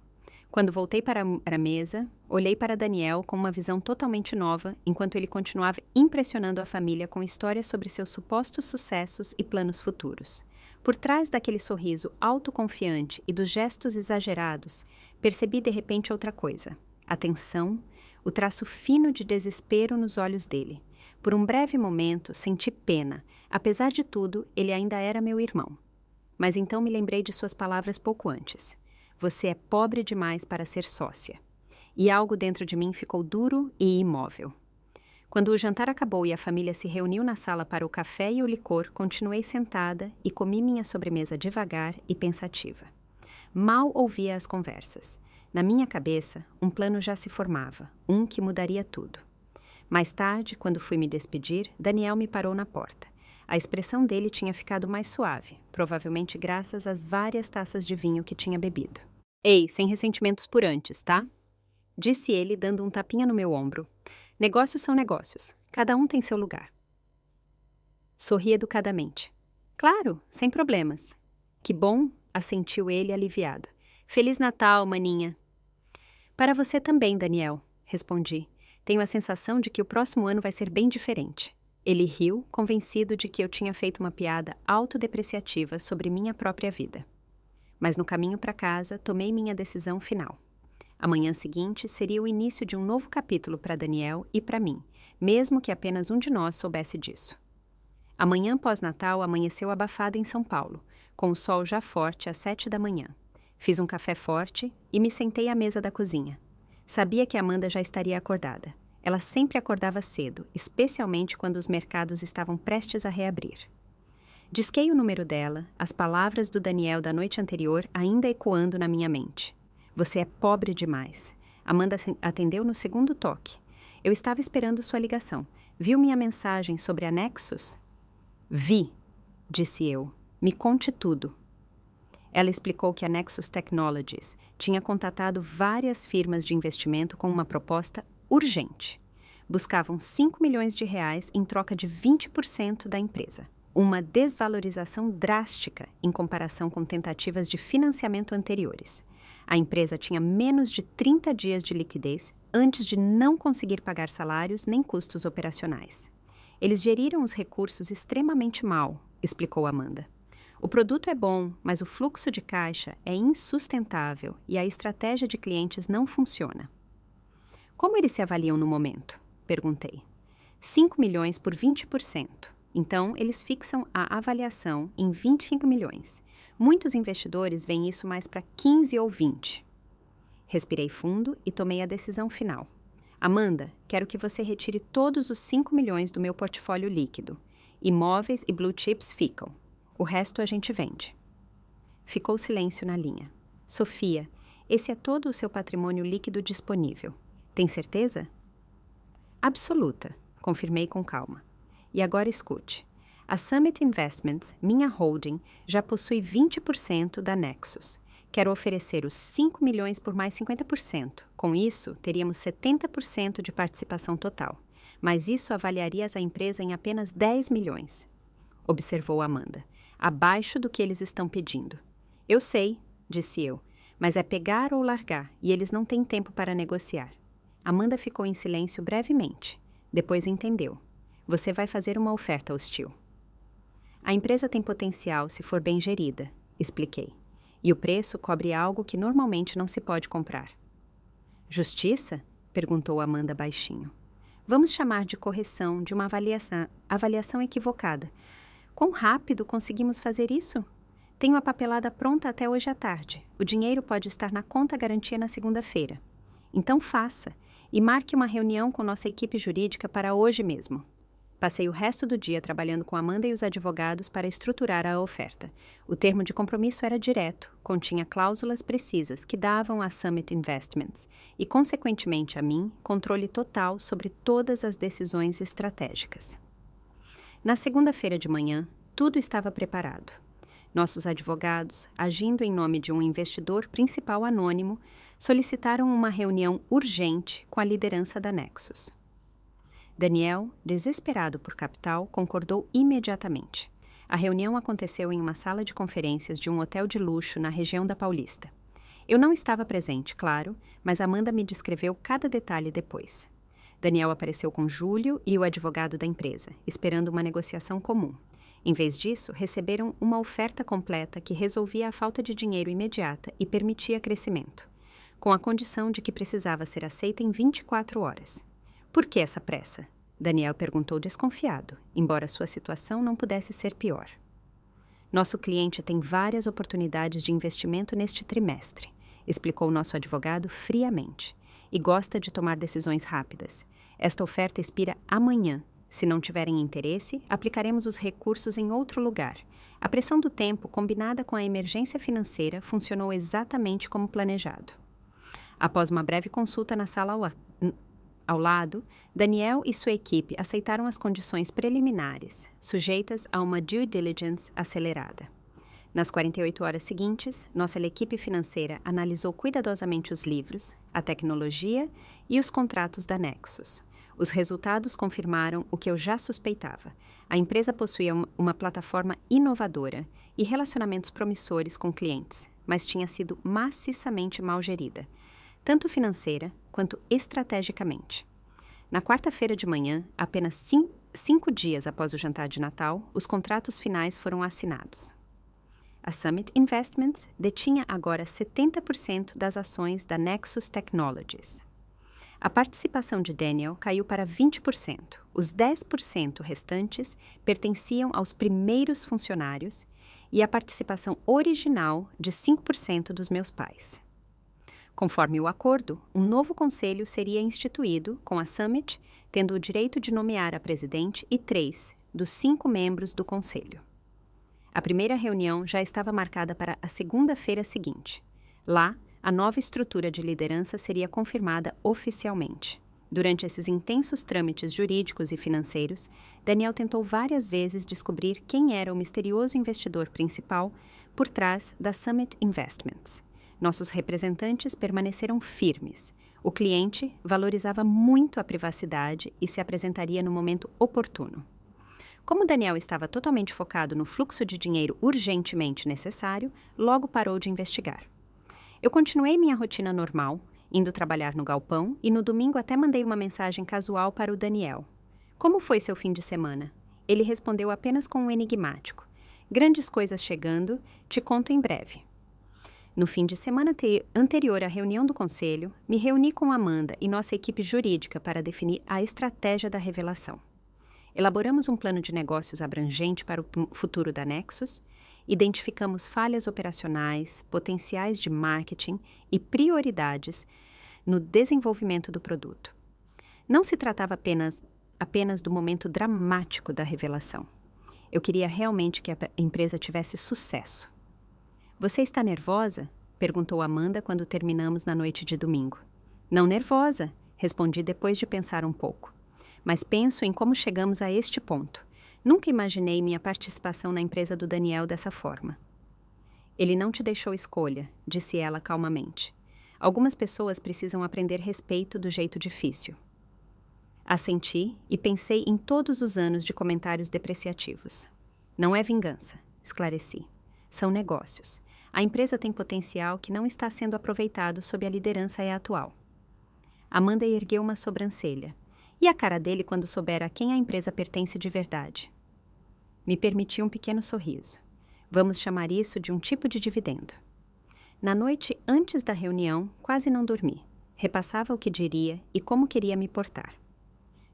Quando voltei para a mesa, olhei para Daniel com uma visão totalmente nova, enquanto ele continuava impressionando a família com histórias sobre seus supostos sucessos e planos futuros. Por trás daquele sorriso autoconfiante e dos gestos exagerados, percebi de repente outra coisa. A tensão, o traço fino de desespero nos olhos dele. Por um breve momento, senti pena. Apesar de tudo, ele ainda era meu irmão. Mas então me lembrei de suas palavras pouco antes. Você é pobre demais para ser sócia. E algo dentro de mim ficou duro e imóvel. Quando o jantar acabou e a família se reuniu na sala para o café e o licor, continuei sentada e comi minha sobremesa devagar e pensativa. Mal ouvia as conversas. Na minha cabeça, um plano já se formava, um que mudaria tudo. Mais tarde, quando fui me despedir, Daniel me parou na porta. A expressão dele tinha ficado mais suave, provavelmente graças às várias taças de vinho que tinha bebido. Ei, sem ressentimentos por antes, tá? Disse ele, dando um tapinha no meu ombro. Negócios são negócios. Cada um tem seu lugar. Sorri educadamente. Claro, sem problemas. Que bom, assentiu ele aliviado. Feliz Natal, maninha. Para você também, Daniel, respondi. Tenho a sensação de que o próximo ano vai ser bem diferente. Ele riu, convencido de que eu tinha feito uma piada autodepreciativa sobre minha própria vida. Mas no caminho para casa, tomei minha decisão final. A manhã seguinte seria o início de um novo capítulo para Daniel e para mim, mesmo que apenas um de nós soubesse disso. A manhã pós-Natal amanheceu abafada em São Paulo, com o sol já forte às 7 da manhã. Fiz um café forte e me sentei à mesa da cozinha. Sabia que Amanda já estaria acordada. Ela sempre acordava cedo, especialmente quando os mercados estavam prestes a reabrir. Disquei o número dela, as palavras do Daniel da noite anterior ainda ecoando na minha mente. Você é pobre demais. Amanda atendeu no segundo toque. Eu estava esperando sua ligação. Viu minha mensagem sobre a Nexus? Vi, disse eu. Me conte tudo. Ela explicou que a Nexus Technologies tinha contatado várias firmas de investimento com uma proposta urgente. Buscavam 5 milhões de reais em troca de 20% da empresa. Uma desvalorização drástica em comparação com tentativas de financiamento anteriores. A empresa tinha menos de 30 dias de liquidez antes de não conseguir pagar salários nem custos operacionais. Eles geriram os recursos extremamente mal, explicou Amanda. O produto é bom, mas o fluxo de caixa é insustentável e a estratégia de clientes não funciona. Como eles se avaliam no momento? Perguntei. 5 milhões por 20%. Então, eles fixam a avaliação em 25 milhões. Muitos investidores veem isso mais para 15 ou 20. Respirei fundo e tomei a decisão final. Amanda, quero que você retire todos os 5 milhões do meu portfólio líquido. Imóveis e blue chips ficam. O resto a gente vende. Ficou silêncio na linha. Sofia, esse é todo o seu patrimônio líquido disponível. Tem certeza? Absoluta, confirmei com calma. E agora escute. A Summit Investments, minha holding, já possui 20% da Nexus. Quero oferecer os 5 milhões por mais 50%. Com isso, teríamos 70% de participação total. Mas isso avaliaria a empresa em apenas 10 milhões. Observou Amanda. Abaixo do que eles estão pedindo. Eu sei, disse eu, mas é pegar ou largar e eles não têm tempo para negociar. Amanda ficou em silêncio brevemente. Depois entendeu. Você vai fazer uma oferta hostil. A empresa tem potencial se for bem gerida, expliquei. E o preço cobre algo que normalmente não se pode comprar. Justiça? Perguntou Amanda baixinho. Vamos chamar de correção de uma avaliação equivocada. Quão rápido conseguimos fazer isso? Tenho a papelada pronta até hoje à tarde. O dinheiro pode estar na conta garantia na segunda-feira. Então faça e marque uma reunião com nossa equipe jurídica para hoje mesmo. Passei o resto do dia trabalhando com Amanda e os advogados para estruturar a oferta. O termo de compromisso era direto, continha cláusulas precisas que davam à Summit Investments e, consequentemente a mim, controle total sobre todas as decisões estratégicas. Na segunda-feira de manhã, tudo estava preparado. Nossos advogados, agindo em nome de um investidor principal anônimo, solicitaram uma reunião urgente com a liderança da Nexus. Daniel, desesperado por capital, concordou imediatamente. A reunião aconteceu em uma sala de conferências de um hotel de luxo na região da Paulista. Eu não estava presente, claro, mas Amanda me descreveu cada detalhe depois. Daniel apareceu com Júlio e o advogado da empresa, esperando uma negociação comum. Em vez disso, receberam uma oferta completa que resolvia a falta de dinheiro imediata e permitia crescimento, com a condição de que precisava ser aceita em 24 horas. Por que essa pressa? Daniel perguntou desconfiado, embora sua situação não pudesse ser pior. Nosso cliente tem várias oportunidades de investimento neste trimestre, explicou nosso advogado friamente, e gosta de tomar decisões rápidas. Esta oferta expira amanhã. Se não tiverem interesse, aplicaremos os recursos em outro lugar. A pressão do tempo, combinada com a emergência financeira, funcionou exatamente como planejado. Após uma breve consulta na sala ao lado, Daniel e sua equipe aceitaram as condições preliminares, sujeitas a uma due diligence acelerada. Nas 48 horas seguintes, nossa equipe financeira analisou cuidadosamente os livros, a tecnologia e os contratos da Nexus. Os resultados confirmaram o que eu já suspeitava. A empresa possuía uma plataforma inovadora e relacionamentos promissores com clientes, mas tinha sido maciçamente mal gerida, tanto financeira quanto estrategicamente. Na quarta-feira de manhã, apenas 5 dias após o jantar de Natal, os contratos finais foram assinados. A Summit Investments detinha agora 70% das ações da Nexus Technologies. A participação de Daniel caiu para 20%. Os 10% restantes pertenciam aos primeiros funcionários e a participação original de 5% dos meus pais. Conforme o acordo, um novo conselho seria instituído, com a Summit tendo o direito de nomear a presidente e 3 dos 5 membros do conselho. A primeira reunião já estava marcada para a segunda-feira seguinte. Lá, a nova estrutura de liderança seria confirmada oficialmente. Durante esses intensos trâmites jurídicos e financeiros, Daniel tentou várias vezes descobrir quem era o misterioso investidor principal por trás da Summit Investments. Nossos representantes permaneceram firmes. O cliente valorizava muito a privacidade e se apresentaria no momento oportuno. Como Daniel estava totalmente focado no fluxo de dinheiro urgentemente necessário, logo parou de investigar. Eu continuei minha rotina normal, indo trabalhar no galpão e no domingo até mandei uma mensagem casual para o Daniel. Como foi seu fim de semana? Ele respondeu apenas com um enigmático. Grandes coisas chegando, te conto em breve. No fim de semana anterior à reunião do conselho, me reuni com Amanda e nossa equipe jurídica para definir a estratégia da revelação. Elaboramos um plano de negócios abrangente para o futuro da Nexus, identificamos falhas operacionais, potenciais de marketing e prioridades no desenvolvimento do produto. Não se tratava apenas do momento dramático da revelação. Eu queria realmente que a empresa tivesse sucesso. Você está nervosa? Perguntou Amanda quando terminamos na noite de domingo. Não nervosa, respondi depois de pensar um pouco. Mas penso em como chegamos a este ponto. Nunca imaginei minha participação na empresa do Daniel dessa forma. Ele não te deixou escolha, disse ela calmamente. Algumas pessoas precisam aprender respeito do jeito difícil. Assenti e pensei em todos os anos de comentários depreciativos. Não é vingança, esclareci. São negócios. A empresa tem potencial que não está sendo aproveitado sob a liderança atual. Amanda ergueu uma sobrancelha. E a cara dele quando souber a quem a empresa pertence de verdade? Me permitiu um pequeno sorriso. Vamos chamar isso de um tipo de dividendo. Na noite antes da reunião, quase não dormi. Repassava o que diria e como queria me portar.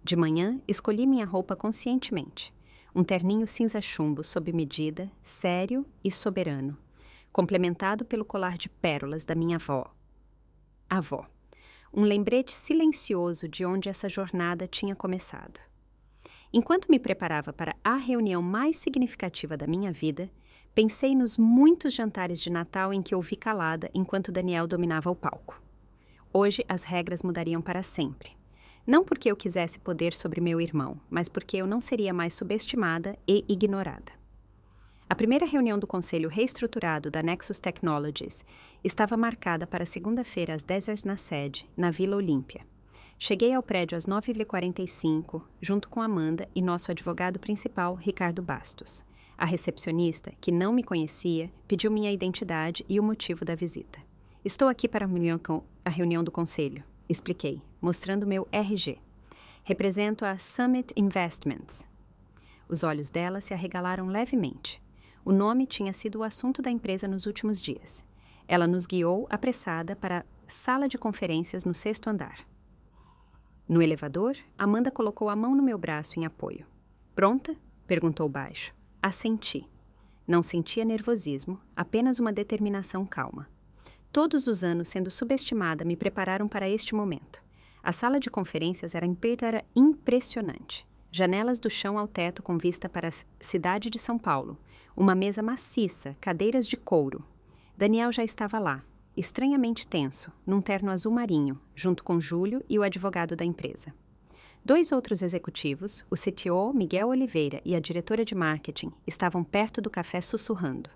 De manhã, escolhi minha roupa conscientemente. Um terninho cinza chumbo sob medida, sério e soberano, complementado pelo colar de pérolas da minha avó. Um lembrete silencioso de onde essa jornada tinha começado. Enquanto me preparava para a reunião mais significativa da minha vida, pensei nos muitos jantares de Natal em que ouvi calada enquanto Daniel dominava o palco. Hoje as regras mudariam para sempre. Não porque eu quisesse poder sobre meu irmão, mas porque eu não seria mais subestimada e ignorada. A primeira reunião do conselho reestruturado da Nexus Technologies estava marcada para segunda-feira às 10 horas na sede, na Vila Olímpia. Cheguei ao prédio às 9h45, junto com Amanda e nosso advogado principal, Ricardo Bastos. A recepcionista, que não me conhecia, pediu minha identidade e o motivo da visita. Estou aqui para a reunião do conselho, expliquei, mostrando meu RG. Represento a Summit Investments. Os olhos dela se arregalaram levemente. O nome tinha sido o assunto da empresa nos últimos dias. Ela nos guiou, apressada, para a sala de conferências no 6º andar. No elevador, Amanda colocou a mão no meu braço em apoio. Pronta? Perguntou baixo. Assenti. Não sentia nervosismo, apenas uma determinação calma. Todos os anos sendo subestimada me prepararam para este momento. A sala de conferências era impressionante. Janelas do chão ao teto com vista para a cidade de São Paulo. Uma mesa maciça, cadeiras de couro. Daniel já estava lá, estranhamente tenso, num terno azul marinho, junto com Júlio e o advogado da empresa. 2 outros executivos, o CTO, Miguel Oliveira, e a diretora de marketing, estavam perto do café sussurrando.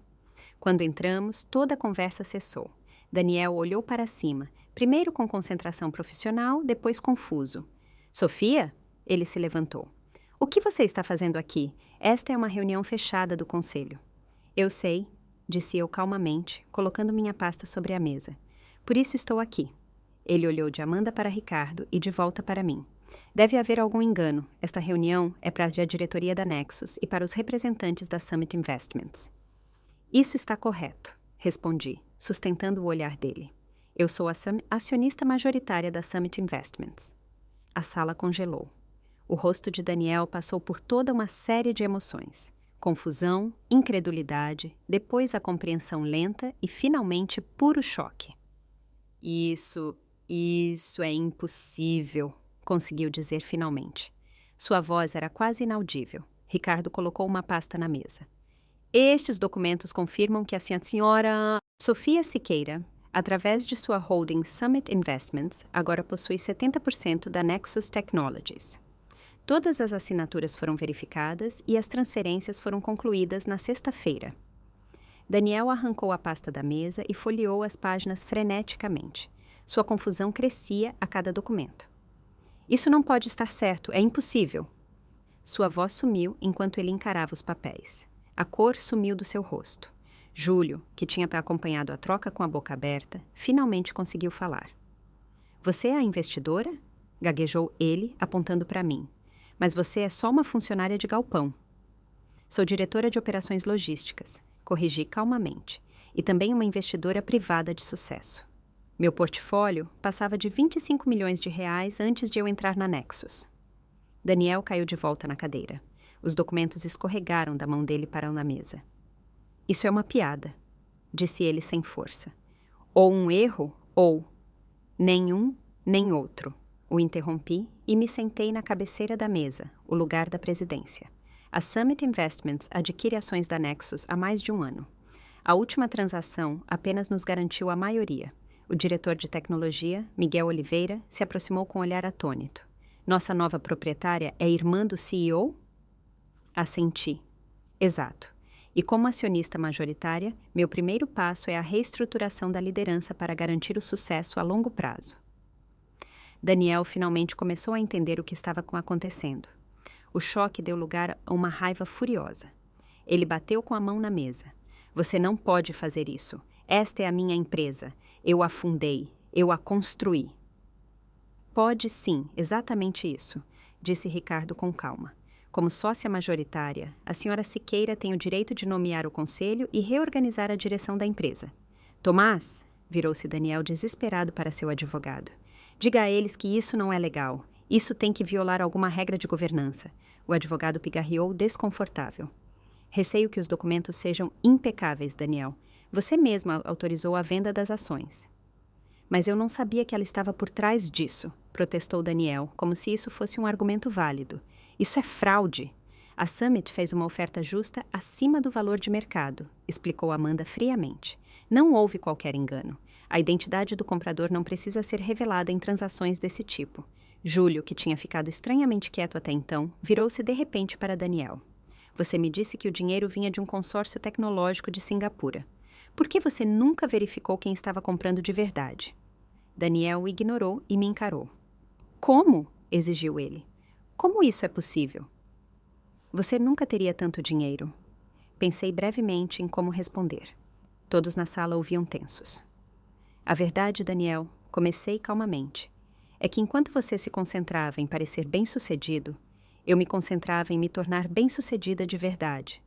Quando entramos, toda a conversa cessou. Daniel olhou para cima, primeiro com concentração profissional, depois confuso. Sofia? Ele se levantou. O que você está fazendo aqui? Esta é uma reunião fechada do conselho. Eu sei, disse eu calmamente, colocando minha pasta sobre a mesa. Por isso estou aqui. Ele olhou de Amanda para Ricardo e de volta para mim. Deve haver algum engano. Esta reunião é para a diretoria da Nexus e para os representantes da Summit Investments. Isso está correto, respondi, sustentando o olhar dele. Eu sou a acionista majoritária da Summit Investments. A sala congelou. O rosto de Daniel passou por toda uma série de emoções. Confusão, incredulidade, depois a compreensão lenta e, finalmente, puro choque. Isso é impossível, conseguiu dizer finalmente. Sua voz era quase inaudível. Ricardo colocou uma pasta na mesa. Estes documentos confirmam que a senhora Sofia Siqueira, através de sua holding Summit Investments, agora possui 70% da Nexus Technologies. Todas as assinaturas foram verificadas e as transferências foram concluídas na sexta-feira. Daniel arrancou a pasta da mesa e folheou as páginas freneticamente. Sua confusão crescia a cada documento. Isso não pode estar certo, é impossível. Sua voz sumiu enquanto ele encarava os papéis. A cor sumiu do seu rosto. Júlio, que tinha acompanhado a troca com a boca aberta, finalmente conseguiu falar. Você é a investidora? Gaguejou ele, apontando para mim. Mas você é só uma funcionária de galpão. Sou diretora de operações logísticas, corrigi calmamente, e também uma investidora privada de sucesso. Meu portfólio passava de 25 milhões de reais antes de eu entrar na Nexus. Daniel caiu de volta na cadeira. Os documentos escorregaram da mão dele para na mesa. Isso é uma piada, disse ele sem força. Ou um erro, ou... Nenhum, nem outro. O interrompi e me sentei na cabeceira da mesa, o lugar da presidência. A Summit Investments adquire ações da Nexus há mais de um ano. A última transação apenas nos garantiu a maioria. O diretor de tecnologia, Miguel Oliveira, se aproximou com um olhar atônito. Nossa nova proprietária é irmã do CEO? Assenti. Exato. E como acionista majoritária, meu primeiro passo é a reestruturação da liderança para garantir o sucesso a longo prazo. Daniel finalmente começou a entender o que estava acontecendo. O choque deu lugar a uma raiva furiosa. Ele bateu com a mão na mesa. Você não pode fazer isso. Esta é a minha empresa. Eu a fundei. Eu a construí. Pode sim, exatamente isso, disse Ricardo com calma. Como sócia majoritária, a senhora Siqueira tem o direito de nomear o conselho e reorganizar a direção da empresa. Tomás, virou-se Daniel desesperado para seu advogado. Diga a eles que isso não é legal. Isso tem que violar alguma regra de governança. O advogado pigarreou desconfortável. Receio que os documentos sejam impecáveis, Daniel. Você mesmo autorizou a venda das ações. Mas eu não sabia que ela estava por trás disso, protestou Daniel, como se isso fosse um argumento válido. Isso é fraude. A Summit fez uma oferta justa acima do valor de mercado, explicou Amanda friamente. Não houve qualquer engano. A identidade do comprador não precisa ser revelada em transações desse tipo. Júlio, que tinha ficado estranhamente quieto até então, virou-se de repente para Daniel. Você me disse que o dinheiro vinha de um consórcio tecnológico de Singapura. Por que você nunca verificou quem estava comprando de verdade? Daniel o ignorou e me encarou. Como? Exigiu ele. Como isso é possível? Você nunca teria tanto dinheiro. Pensei brevemente em como responder. Todos na sala ouviam tensos. A verdade, Daniel, comecei calmamente, é que enquanto você se concentrava em parecer bem-sucedido, eu me concentrava em me tornar bem-sucedida de verdade.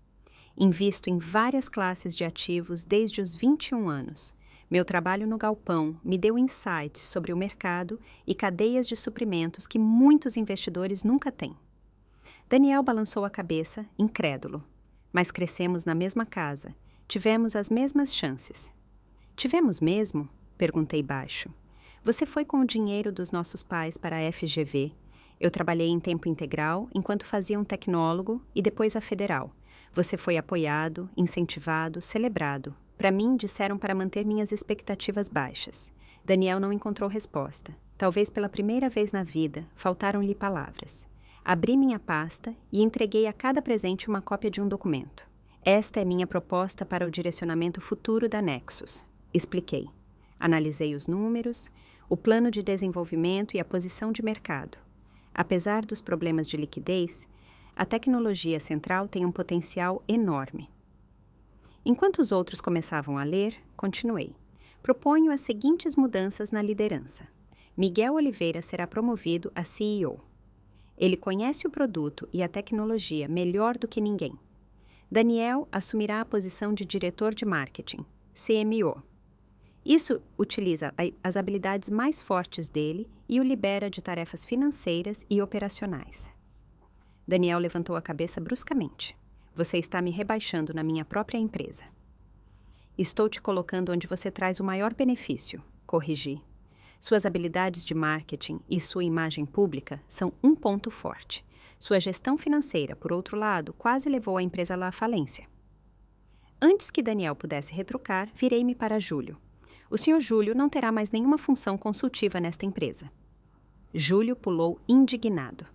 Invisto em várias classes de ativos desde os 21 anos. Meu trabalho no galpão me deu insights sobre o mercado e cadeias de suprimentos que muitos investidores nunca têm. Daniel balançou a cabeça, incrédulo. Mas crescemos na mesma casa. Tivemos as mesmas chances. Tivemos mesmo? Perguntei baixo. Você foi com o dinheiro dos nossos pais para a FGV. Eu trabalhei em tempo integral enquanto fazia um tecnólogo e depois a federal. Você foi apoiado, incentivado, celebrado. Para mim, disseram para manter minhas expectativas baixas. Daniel não encontrou resposta. Talvez pela primeira vez na vida, faltaram-lhe palavras. Abri minha pasta e entreguei a cada presente uma cópia de um documento. Esta é minha proposta para o direcionamento futuro da Nexus. Expliquei. Analisei os números, o plano de desenvolvimento e a posição de mercado. Apesar dos problemas de liquidez, a tecnologia central tem um potencial enorme. Enquanto os outros começavam a ler, continuei. Proponho as seguintes mudanças na liderança. Miguel Oliveira será promovido a CEO. Ele conhece o produto e a tecnologia melhor do que ninguém. Daniel assumirá a posição de diretor de marketing, CMO. Isso utiliza as habilidades mais fortes dele e o libera de tarefas financeiras e operacionais. Daniel levantou a cabeça bruscamente. Você está me rebaixando na minha própria empresa. Estou te colocando onde você traz o maior benefício, corrigi. Suas habilidades de marketing e sua imagem pública são um ponto forte. Sua gestão financeira, por outro lado, quase levou a empresa à falência. Antes que Daniel pudesse retrucar, virei-me para Júlio. O Sr. Júlio não terá mais nenhuma função consultiva nesta empresa. Júlio pulou indignado.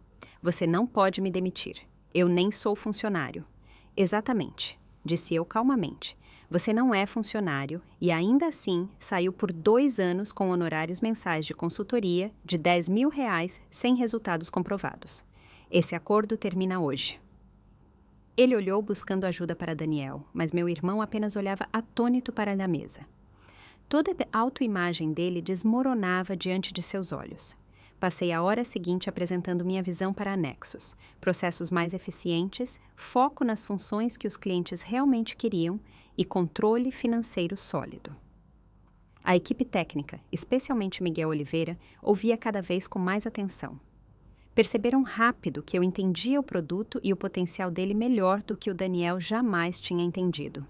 Você não pode me demitir. Eu nem sou funcionário. Exatamente, disse eu calmamente. Você não é funcionário e ainda assim saiu por 2 anos com honorários mensais de consultoria de R$10.000 sem resultados comprovados. Esse acordo termina hoje. Ele olhou buscando ajuda para Daniel, mas meu irmão apenas olhava atônito para a mesa. Toda a autoimagem dele desmoronava diante de seus olhos. Passei a hora seguinte apresentando minha visão para a Nexus, processos mais eficientes, foco nas funções que os clientes realmente queriam e controle financeiro sólido. A equipe técnica, especialmente Miguel Oliveira, ouvia cada vez com mais atenção. Perceberam rápido que eu entendia o produto e o potencial dele melhor do que o Daniel jamais tinha entendido.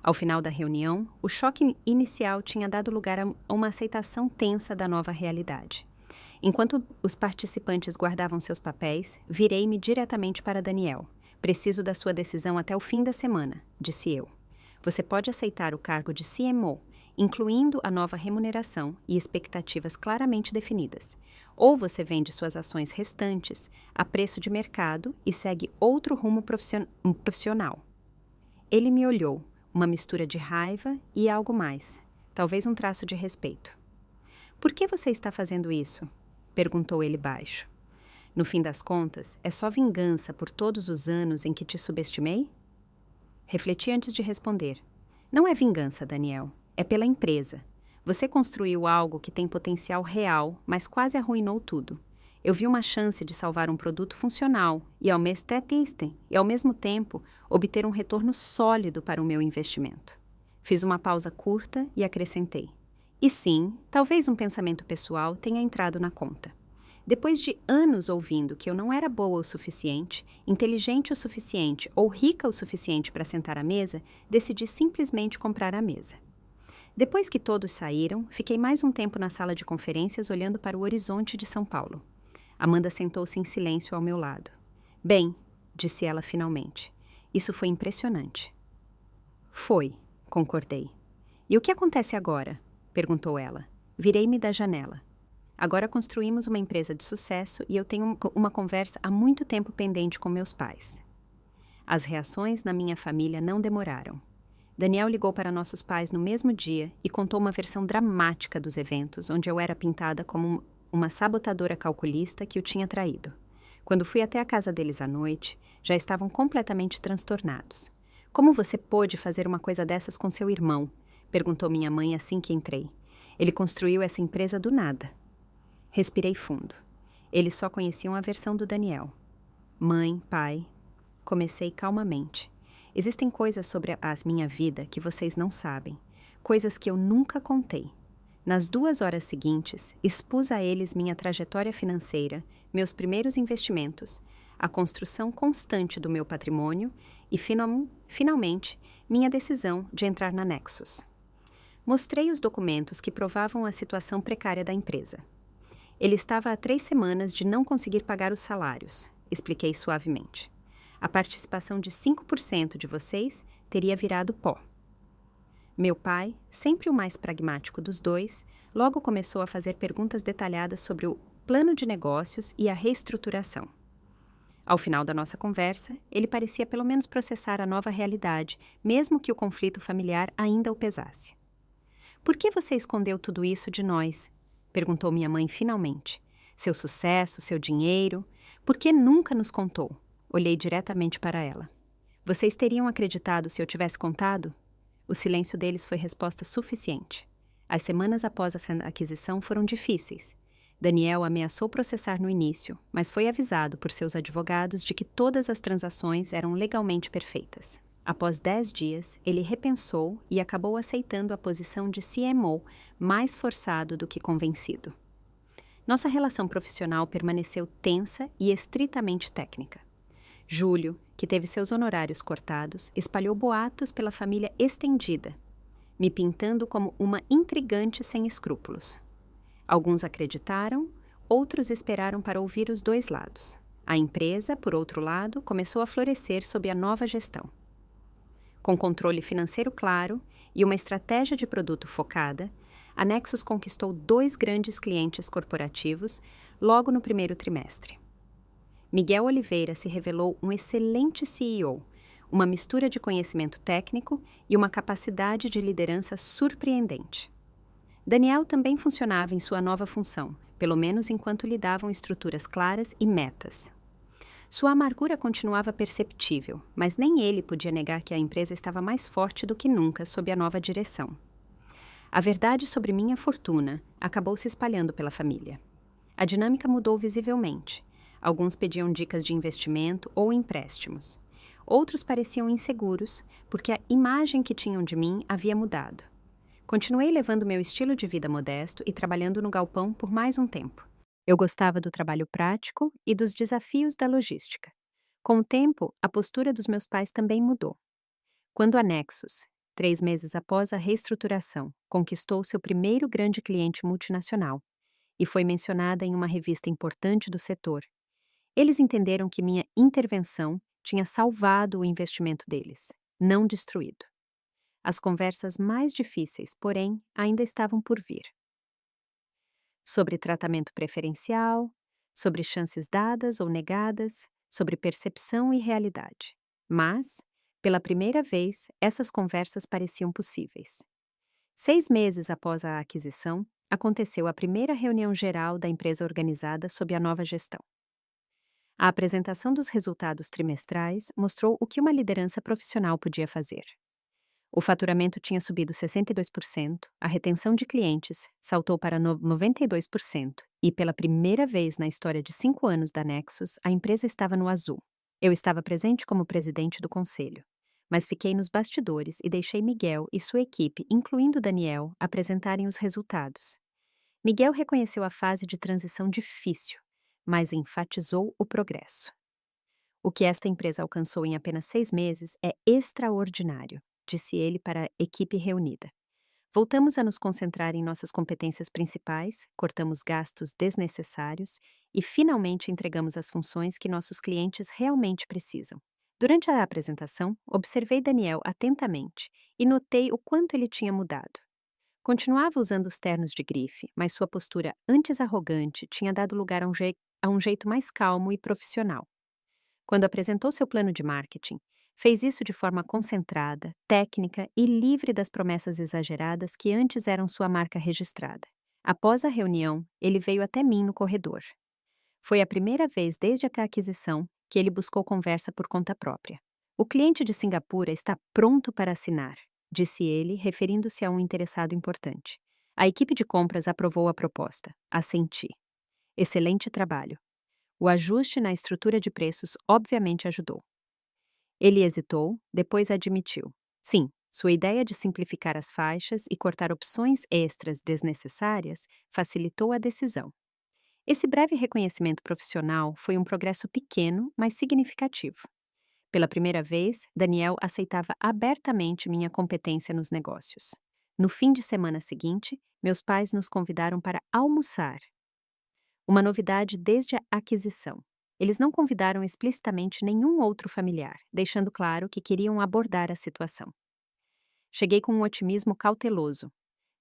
Ao final da reunião, o choque inicial tinha dado lugar a uma aceitação tensa da nova realidade. Enquanto os participantes guardavam seus papéis, virei-me diretamente para Daniel. Preciso da sua decisão até o fim da semana, disse eu. Você pode aceitar o cargo de CMO, incluindo a nova remuneração e expectativas claramente definidas. Ou você vende suas ações restantes a preço de mercado e segue outro rumo profissional. Ele me olhou, uma mistura de raiva e algo mais, talvez um traço de respeito. Por que você está fazendo isso? Perguntou ele baixo. No fim das contas, é só vingança por todos os anos em que te subestimei? Refleti antes de responder. Não é vingança, Daniel. É pela empresa. Você construiu algo que tem potencial real, mas quase arruinou tudo. Eu vi uma chance de salvar um produto funcional e ao mesmo tempo, obter um retorno sólido para o meu investimento. Fiz uma pausa curta e acrescentei. E sim, talvez um pensamento pessoal tenha entrado na conta. Depois de anos ouvindo que eu não era boa o suficiente, inteligente o suficiente ou rica o suficiente para sentar à mesa, decidi simplesmente comprar a mesa. Depois que todos saíram, fiquei mais um tempo na sala de conferências olhando para o horizonte de São Paulo. Amanda sentou-se em silêncio ao meu lado. Bem, disse ela finalmente, isso foi impressionante. Foi, concordei. E o que acontece agora? Perguntou ela. Virei-me da janela. Agora construímos uma empresa de sucesso e eu tenho uma conversa há muito tempo pendente com meus pais. As reações na minha família não demoraram. Daniel ligou para nossos pais no mesmo dia e contou uma versão dramática dos eventos, onde eu era pintada como uma sabotadora calculista que o tinha traído. Quando fui até a casa deles à noite, já estavam completamente transtornados. Como você pôde fazer uma coisa dessas com seu irmão? Perguntou minha mãe assim que entrei. Ele construiu essa empresa do nada. Respirei fundo. Eles só conheciam a versão do Daniel. Mãe, pai. Comecei calmamente. Existem coisas sobre a minha vida que vocês não sabem. Coisas que eu nunca contei. Nas 2 horas seguintes, expus a eles minha trajetória financeira, meus primeiros investimentos, a construção constante do meu patrimônio e, finalmente, minha decisão de entrar na Nexus. Mostrei os documentos que provavam a situação precária da empresa. Ele estava há 3 semanas de não conseguir pagar os salários, expliquei suavemente. A participação de 5% de vocês teria virado pó. Meu pai, sempre o mais pragmático dos dois, logo começou a fazer perguntas detalhadas sobre o plano de negócios e a reestruturação. Ao final da nossa conversa, ele parecia pelo menos processar a nova realidade, mesmo que o conflito familiar ainda o pesasse. Por que você escondeu tudo isso de nós? Perguntou minha mãe finalmente. Seu sucesso, seu dinheiro. Por que nunca nos contou? Olhei diretamente para ela. Vocês teriam acreditado se eu tivesse contado? O silêncio deles foi resposta suficiente. As semanas após a aquisição foram difíceis. Daniel ameaçou processar no início, mas foi avisado por seus advogados de que todas as transações eram legalmente perfeitas. Após 10 dias, ele repensou e acabou aceitando a posição de CMO, mais forçado do que convencido. Nossa relação profissional permaneceu tensa e estritamente técnica. Júlio, que teve seus honorários cortados, espalhou boatos pela família estendida, me pintando como uma intrigante sem escrúpulos. Alguns acreditaram, outros esperaram para ouvir os dois lados. A empresa, por outro lado, começou a florescer sob a nova gestão. Com controle financeiro claro e uma estratégia de produto focada, a Nexus conquistou 2 grandes clientes corporativos logo no primeiro trimestre. Miguel Oliveira se revelou um excelente CEO, uma mistura de conhecimento técnico e uma capacidade de liderança surpreendente. Daniel também funcionava em sua nova função, pelo menos enquanto lhe davam estruturas claras e metas. Sua amargura continuava perceptível, mas nem ele podia negar que a empresa estava mais forte do que nunca sob a nova direção. A verdade sobre minha fortuna acabou se espalhando pela família. A dinâmica mudou visivelmente. Alguns pediam dicas de investimento ou empréstimos. Outros pareciam inseguros, porque a imagem que tinham de mim havia mudado. Continuei levando meu estilo de vida modesto e trabalhando no galpão por mais um tempo. Eu gostava do trabalho prático e dos desafios da logística. Com o tempo, a postura dos meus pais também mudou. Quando a Nexus, 3 meses após a reestruturação, conquistou seu primeiro grande cliente multinacional e foi mencionada em uma revista importante do setor, eles entenderam que minha intervenção tinha salvado o investimento deles, não destruído. As conversas mais difíceis, porém, ainda estavam por vir. Sobre tratamento preferencial, sobre chances dadas ou negadas, sobre percepção e realidade. Mas, Pela primeira vez, essas conversas pareciam possíveis. 6 meses após a aquisição, aconteceu a primeira reunião geral da empresa organizada sob a nova gestão. A apresentação dos resultados trimestrais mostrou o que uma liderança profissional podia fazer. O faturamento tinha subido 62%, a retenção de clientes saltou para 92% e, pela primeira vez na história de 5 anos da Nexus, a empresa estava no azul. Eu estava presente como presidente do conselho, mas fiquei nos bastidores e deixei Miguel e sua equipe, incluindo Daniel, apresentarem os resultados. Miguel reconheceu a fase de transição difícil, mas enfatizou o progresso. O que esta empresa alcançou em apenas 6 meses é extraordinário, disse ele para a equipe reunida. Voltamos a nos concentrar em nossas competências principais, cortamos gastos desnecessários e finalmente entregamos as funções que nossos clientes realmente precisam. Durante a apresentação, observei Daniel atentamente e notei o quanto ele tinha mudado. Continuava usando os ternos de grife, mas sua postura antes arrogante tinha dado lugar a um jeito mais calmo e profissional. Quando apresentou seu plano de marketing, fez isso de forma concentrada, técnica e livre das promessas exageradas que antes eram sua marca registrada. Após a reunião, ele veio até mim no corredor. Foi a primeira vez desde a aquisição que ele buscou conversa por conta própria. O cliente de Singapura está pronto para assinar, disse ele, referindo-se a um interessado importante. A equipe de compras aprovou a proposta. Assenti. Excelente trabalho. O ajuste na estrutura de preços obviamente ajudou. Ele hesitou, depois admitiu. Sim, sua ideia de simplificar as faixas e cortar opções extras desnecessárias facilitou a decisão. Esse breve reconhecimento profissional foi um progresso pequeno, mas significativo. Pela primeira vez, Daniel aceitava abertamente minha competência nos negócios. No fim de semana seguinte, meus pais nos convidaram para almoçar. Uma novidade desde a aquisição. Eles não convidaram explicitamente nenhum outro familiar, deixando claro que queriam abordar a situação. Cheguei com um otimismo cauteloso.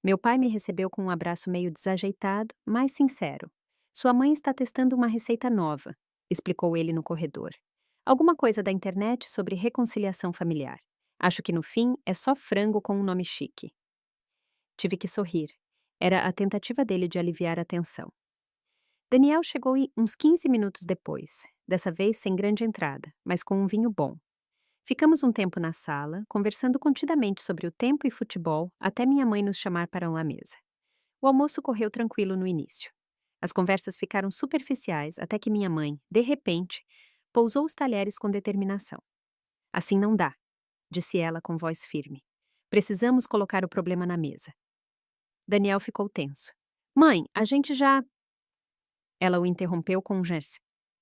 Meu pai me recebeu com um abraço meio desajeitado, mas sincero. Sua mãe está testando uma receita nova, explicou ele no corredor. Alguma coisa da internet sobre reconciliação familiar. Acho que no fim é só frango com um nome chique. Tive que sorrir. Era a tentativa dele de aliviar a tensão. Daniel chegou uns 15 minutos depois, dessa vez sem grande entrada, mas com um vinho bom. Ficamos um tempo na sala, conversando contidamente sobre o tempo e futebol, até minha mãe nos chamar para uma mesa. O almoço correu tranquilo no início. As conversas ficaram superficiais até que minha mãe, de repente, pousou os talheres com determinação. Assim não dá, disse ela com voz firme. Precisamos colocar o problema na mesa. Daniel ficou tenso. Mãe, a gente já... Ela o interrompeu com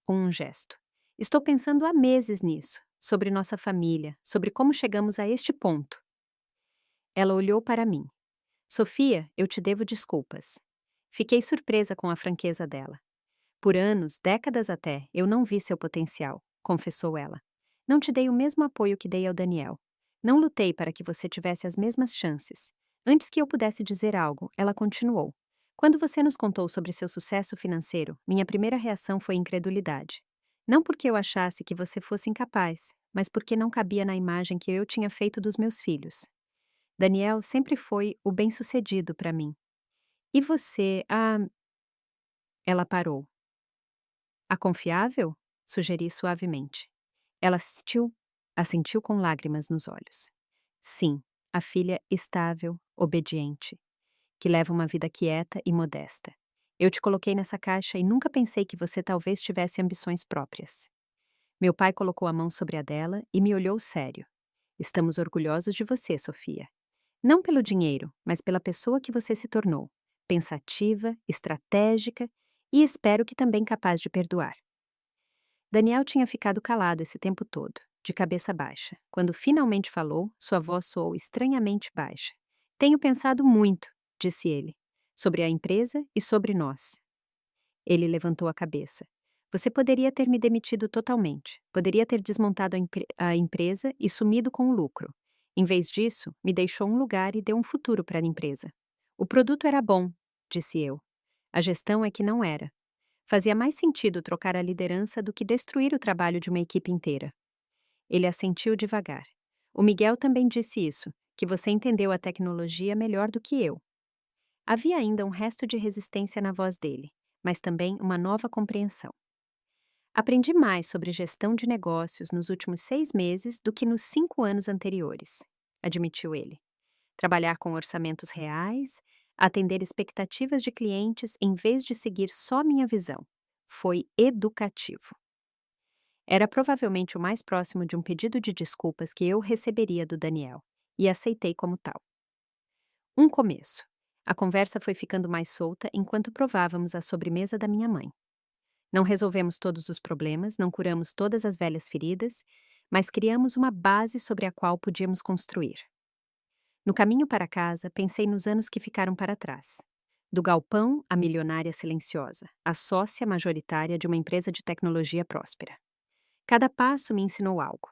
um gesto. Estou pensando há meses nisso, sobre nossa família, sobre como chegamos a este ponto. Ela olhou para mim. Sofia, eu te devo desculpas. Fiquei surpresa com a franqueza dela. Por anos, décadas até, eu não vi seu potencial, confessou ela. Não te dei o mesmo apoio que dei ao Daniel. Não lutei para que você tivesse as mesmas chances. Antes que eu pudesse dizer algo, ela continuou. Quando você nos contou sobre seu sucesso financeiro, minha primeira reação foi incredulidade. Não porque eu achasse que você fosse incapaz, mas porque não cabia na imagem que eu tinha feito dos meus filhos. Daniel sempre foi o bem-sucedido para mim. E você, Ela parou. A confiável? Sugeri suavemente. Ela assentiu com lágrimas nos olhos. Sim, a filha estável, obediente, que leva uma vida quieta e modesta. Eu te coloquei nessa caixa e nunca pensei que você talvez tivesse ambições próprias. Meu pai colocou a mão sobre a dela e me olhou sério. Estamos orgulhosos de você, Sofia. Não pelo dinheiro, mas pela pessoa que você se tornou. Pensativa, estratégica e espero que também capaz de perdoar. Daniel tinha ficado calado esse tempo todo, de cabeça baixa. Quando finalmente falou, sua voz soou estranhamente baixa. Tenho pensado muito, disse ele, sobre a empresa e sobre nós. Ele levantou a cabeça. Você poderia ter me demitido totalmente. Poderia ter desmontado a empresa e sumido com o lucro. Em vez disso, me deixou um lugar e deu um futuro para a empresa. O produto era bom, disse eu. A gestão é que não era. Fazia mais sentido trocar a liderança do que destruir o trabalho de uma equipe inteira. Ele assentiu devagar. O Miguel também disse isso, que você entendeu a tecnologia melhor do que eu. Havia ainda um resto de resistência na voz dele, mas também uma nova compreensão. Aprendi mais sobre gestão de negócios nos últimos 6 meses do que nos 5 anos anteriores, admitiu ele. Trabalhar com orçamentos reais, atender expectativas de clientes em vez de seguir só minha visão. Foi educativo. Era provavelmente o mais próximo de um pedido de desculpas que eu receberia do Daniel, e aceitei como tal. Um começo. A conversa foi ficando mais solta enquanto provávamos a sobremesa da minha mãe. Não resolvemos todos os problemas, não curamos todas as velhas feridas, mas criamos uma base sobre a qual podíamos construir. No caminho para casa, pensei nos anos que ficaram para trás. Do galpão à milionária silenciosa, a sócia majoritária de uma empresa de tecnologia próspera. Cada passo me ensinou algo,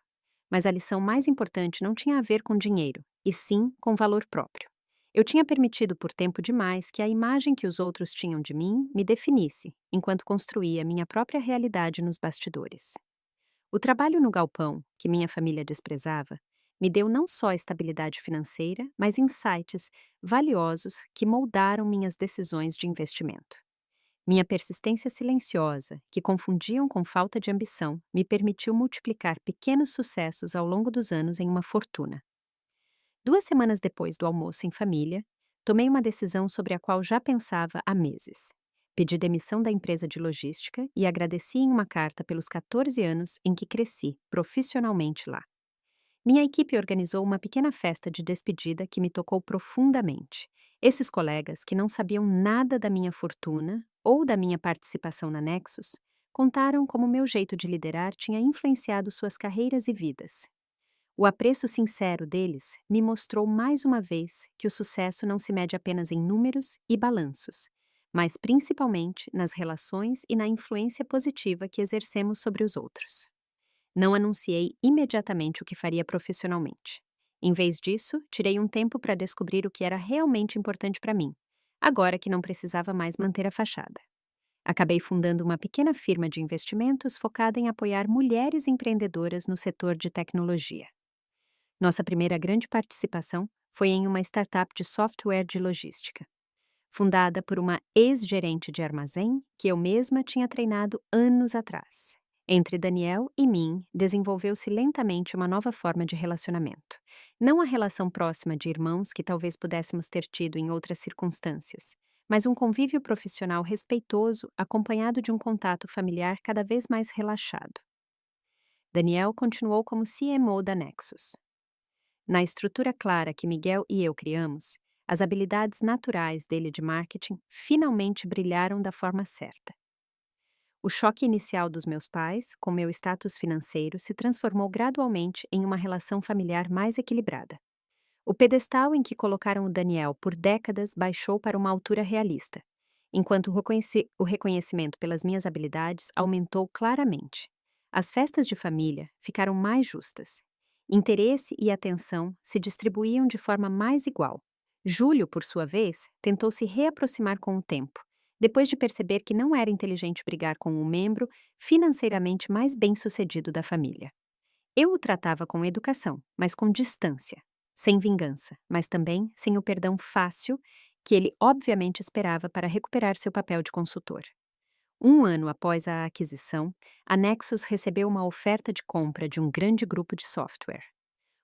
mas a lição mais importante não tinha a ver com dinheiro, e sim com valor próprio. Eu tinha permitido por tempo demais que a imagem que os outros tinham de mim me definisse, enquanto construía minha própria realidade nos bastidores. O trabalho no galpão, que minha família desprezava, me deu não só estabilidade financeira, mas insights valiosos que moldaram minhas decisões de investimento. Minha persistência silenciosa, que confundiam com falta de ambição, me permitiu multiplicar pequenos sucessos ao longo dos anos em uma fortuna. 2 semanas depois do almoço em família, tomei uma decisão sobre a qual já pensava há meses. Pedi demissão da empresa de logística e agradeci em uma carta pelos 14 anos em que cresci profissionalmente lá. Minha equipe organizou uma pequena festa de despedida que me tocou profundamente. Esses colegas, que não sabiam nada da minha fortuna ou da minha participação na Nexus, contaram como meu jeito de liderar tinha influenciado suas carreiras e vidas. O apreço sincero deles me mostrou mais uma vez que o sucesso não se mede apenas em números e balanços, mas principalmente nas relações e na influência positiva que exercemos sobre os outros. Não anunciei imediatamente o que faria profissionalmente. Em vez disso, tirei um tempo para descobrir o que era realmente importante para mim, agora que não precisava mais manter a fachada. Acabei fundando uma pequena firma de investimentos focada em apoiar mulheres empreendedoras no setor de tecnologia. Nossa primeira grande participação foi em uma startup de software de logística, fundada por uma ex-gerente de armazém que eu mesma tinha treinado anos atrás. Entre Daniel e mim, desenvolveu-se lentamente uma nova forma de relacionamento. Não a relação próxima de irmãos que talvez pudéssemos ter tido em outras circunstâncias, mas um convívio profissional respeitoso acompanhado de um contato familiar cada vez mais relaxado. Daniel continuou como CMO da Nexus. Na estrutura clara que Miguel e eu criamos, as habilidades naturais dele de marketing finalmente brilharam da forma certa. O choque inicial dos meus pais, com meu status financeiro, se transformou gradualmente em uma relação familiar mais equilibrada. O pedestal em que colocaram o Daniel por décadas baixou para uma altura realista, enquanto o reconhecimento pelas minhas habilidades aumentou claramente. As festas de família ficaram mais justas. Interesse e atenção se distribuíam de forma mais igual. Júlio, por sua vez, tentou se reaproximar com o tempo, depois de perceber que não era inteligente brigar com o membro financeiramente mais bem-sucedido da família. Eu o tratava com educação, mas com distância, sem vingança, mas também sem o perdão fácil que ele obviamente esperava para recuperar seu papel de consultor. 1 ano após a aquisição, a Nexus recebeu uma oferta de compra de um grande grupo de software.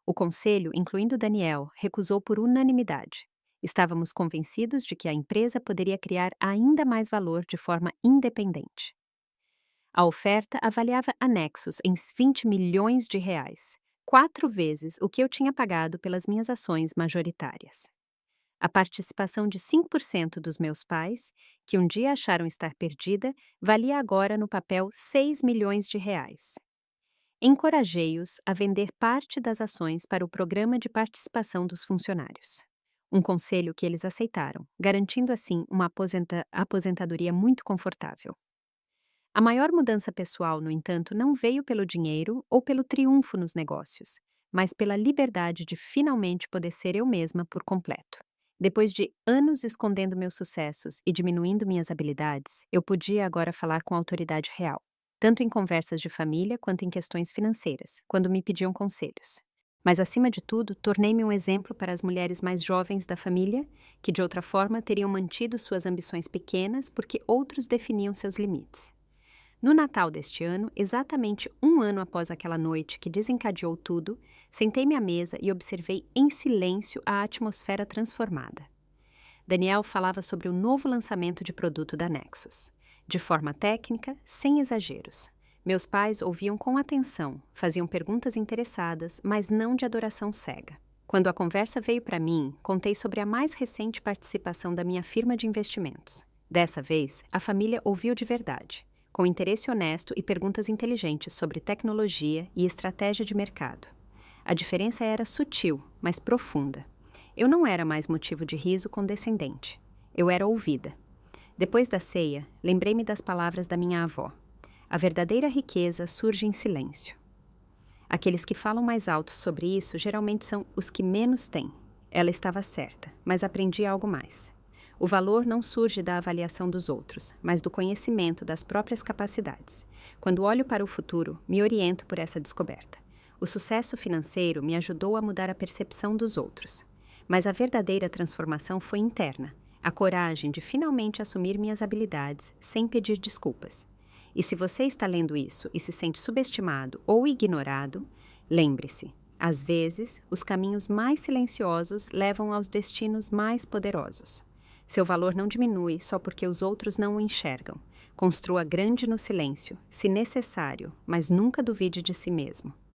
O conselho, incluindo Daniel, recusou por unanimidade. Estávamos convencidos de que a empresa poderia criar ainda mais valor de forma independente. A oferta avaliava a Nexus em 20 milhões de reais, 4 vezes o que eu tinha pagado pelas minhas ações majoritárias. A participação de 5% dos meus pais, que um dia acharam estar perdida, valia agora no papel 6 milhões de reais. Encorajei-os a vender parte das ações para o programa de participação dos funcionários. Um conselho que eles aceitaram, garantindo assim uma aposentadoria muito confortável. A maior mudança pessoal, no entanto, não veio pelo dinheiro ou pelo triunfo nos negócios, mas pela liberdade de finalmente poder ser eu mesma por completo. Depois de anos escondendo meus sucessos e diminuindo minhas habilidades, eu podia agora falar com autoridade real, tanto em conversas de família quanto em questões financeiras, quando me pediam conselhos. Mas, acima de tudo, tornei-me um exemplo para as mulheres mais jovens da família, que de outra forma teriam mantido suas ambições pequenas porque outros definiam seus limites. No Natal deste ano, exatamente um ano após aquela noite que desencadeou tudo, sentei-me à mesa e observei em silêncio a atmosfera transformada. Daniel falava sobre o novo lançamento de produto da Nexus, de forma técnica, sem exageros. Meus pais ouviam com atenção, faziam perguntas interessadas, mas não de adoração cega. Quando a conversa veio para mim, contei sobre a mais recente participação da minha firma de investimentos. Dessa vez, a família ouviu de verdade, com interesse honesto e perguntas inteligentes sobre tecnologia e estratégia de mercado. A diferença era sutil, mas profunda. Eu não era mais motivo de riso condescendente. Eu era ouvida. Depois da ceia, lembrei-me das palavras da minha avó. A verdadeira riqueza surge em silêncio. Aqueles que falam mais alto sobre isso geralmente são os que menos têm. Ela estava certa, mas aprendi algo mais. O valor não surge da avaliação dos outros, mas do conhecimento das próprias capacidades. Quando olho para o futuro, me oriento por essa descoberta. O sucesso financeiro me ajudou a mudar a percepção dos outros. Mas a verdadeira transformação foi interna, a coragem de finalmente assumir minhas habilidades sem pedir desculpas. E se você está lendo isso e se sente subestimado ou ignorado, lembre-se, às vezes, os caminhos mais silenciosos levam aos destinos mais poderosos. Seu valor não diminui só porque os outros não o enxergam. Construa grande no silêncio, se necessário, mas nunca duvide de si mesmo.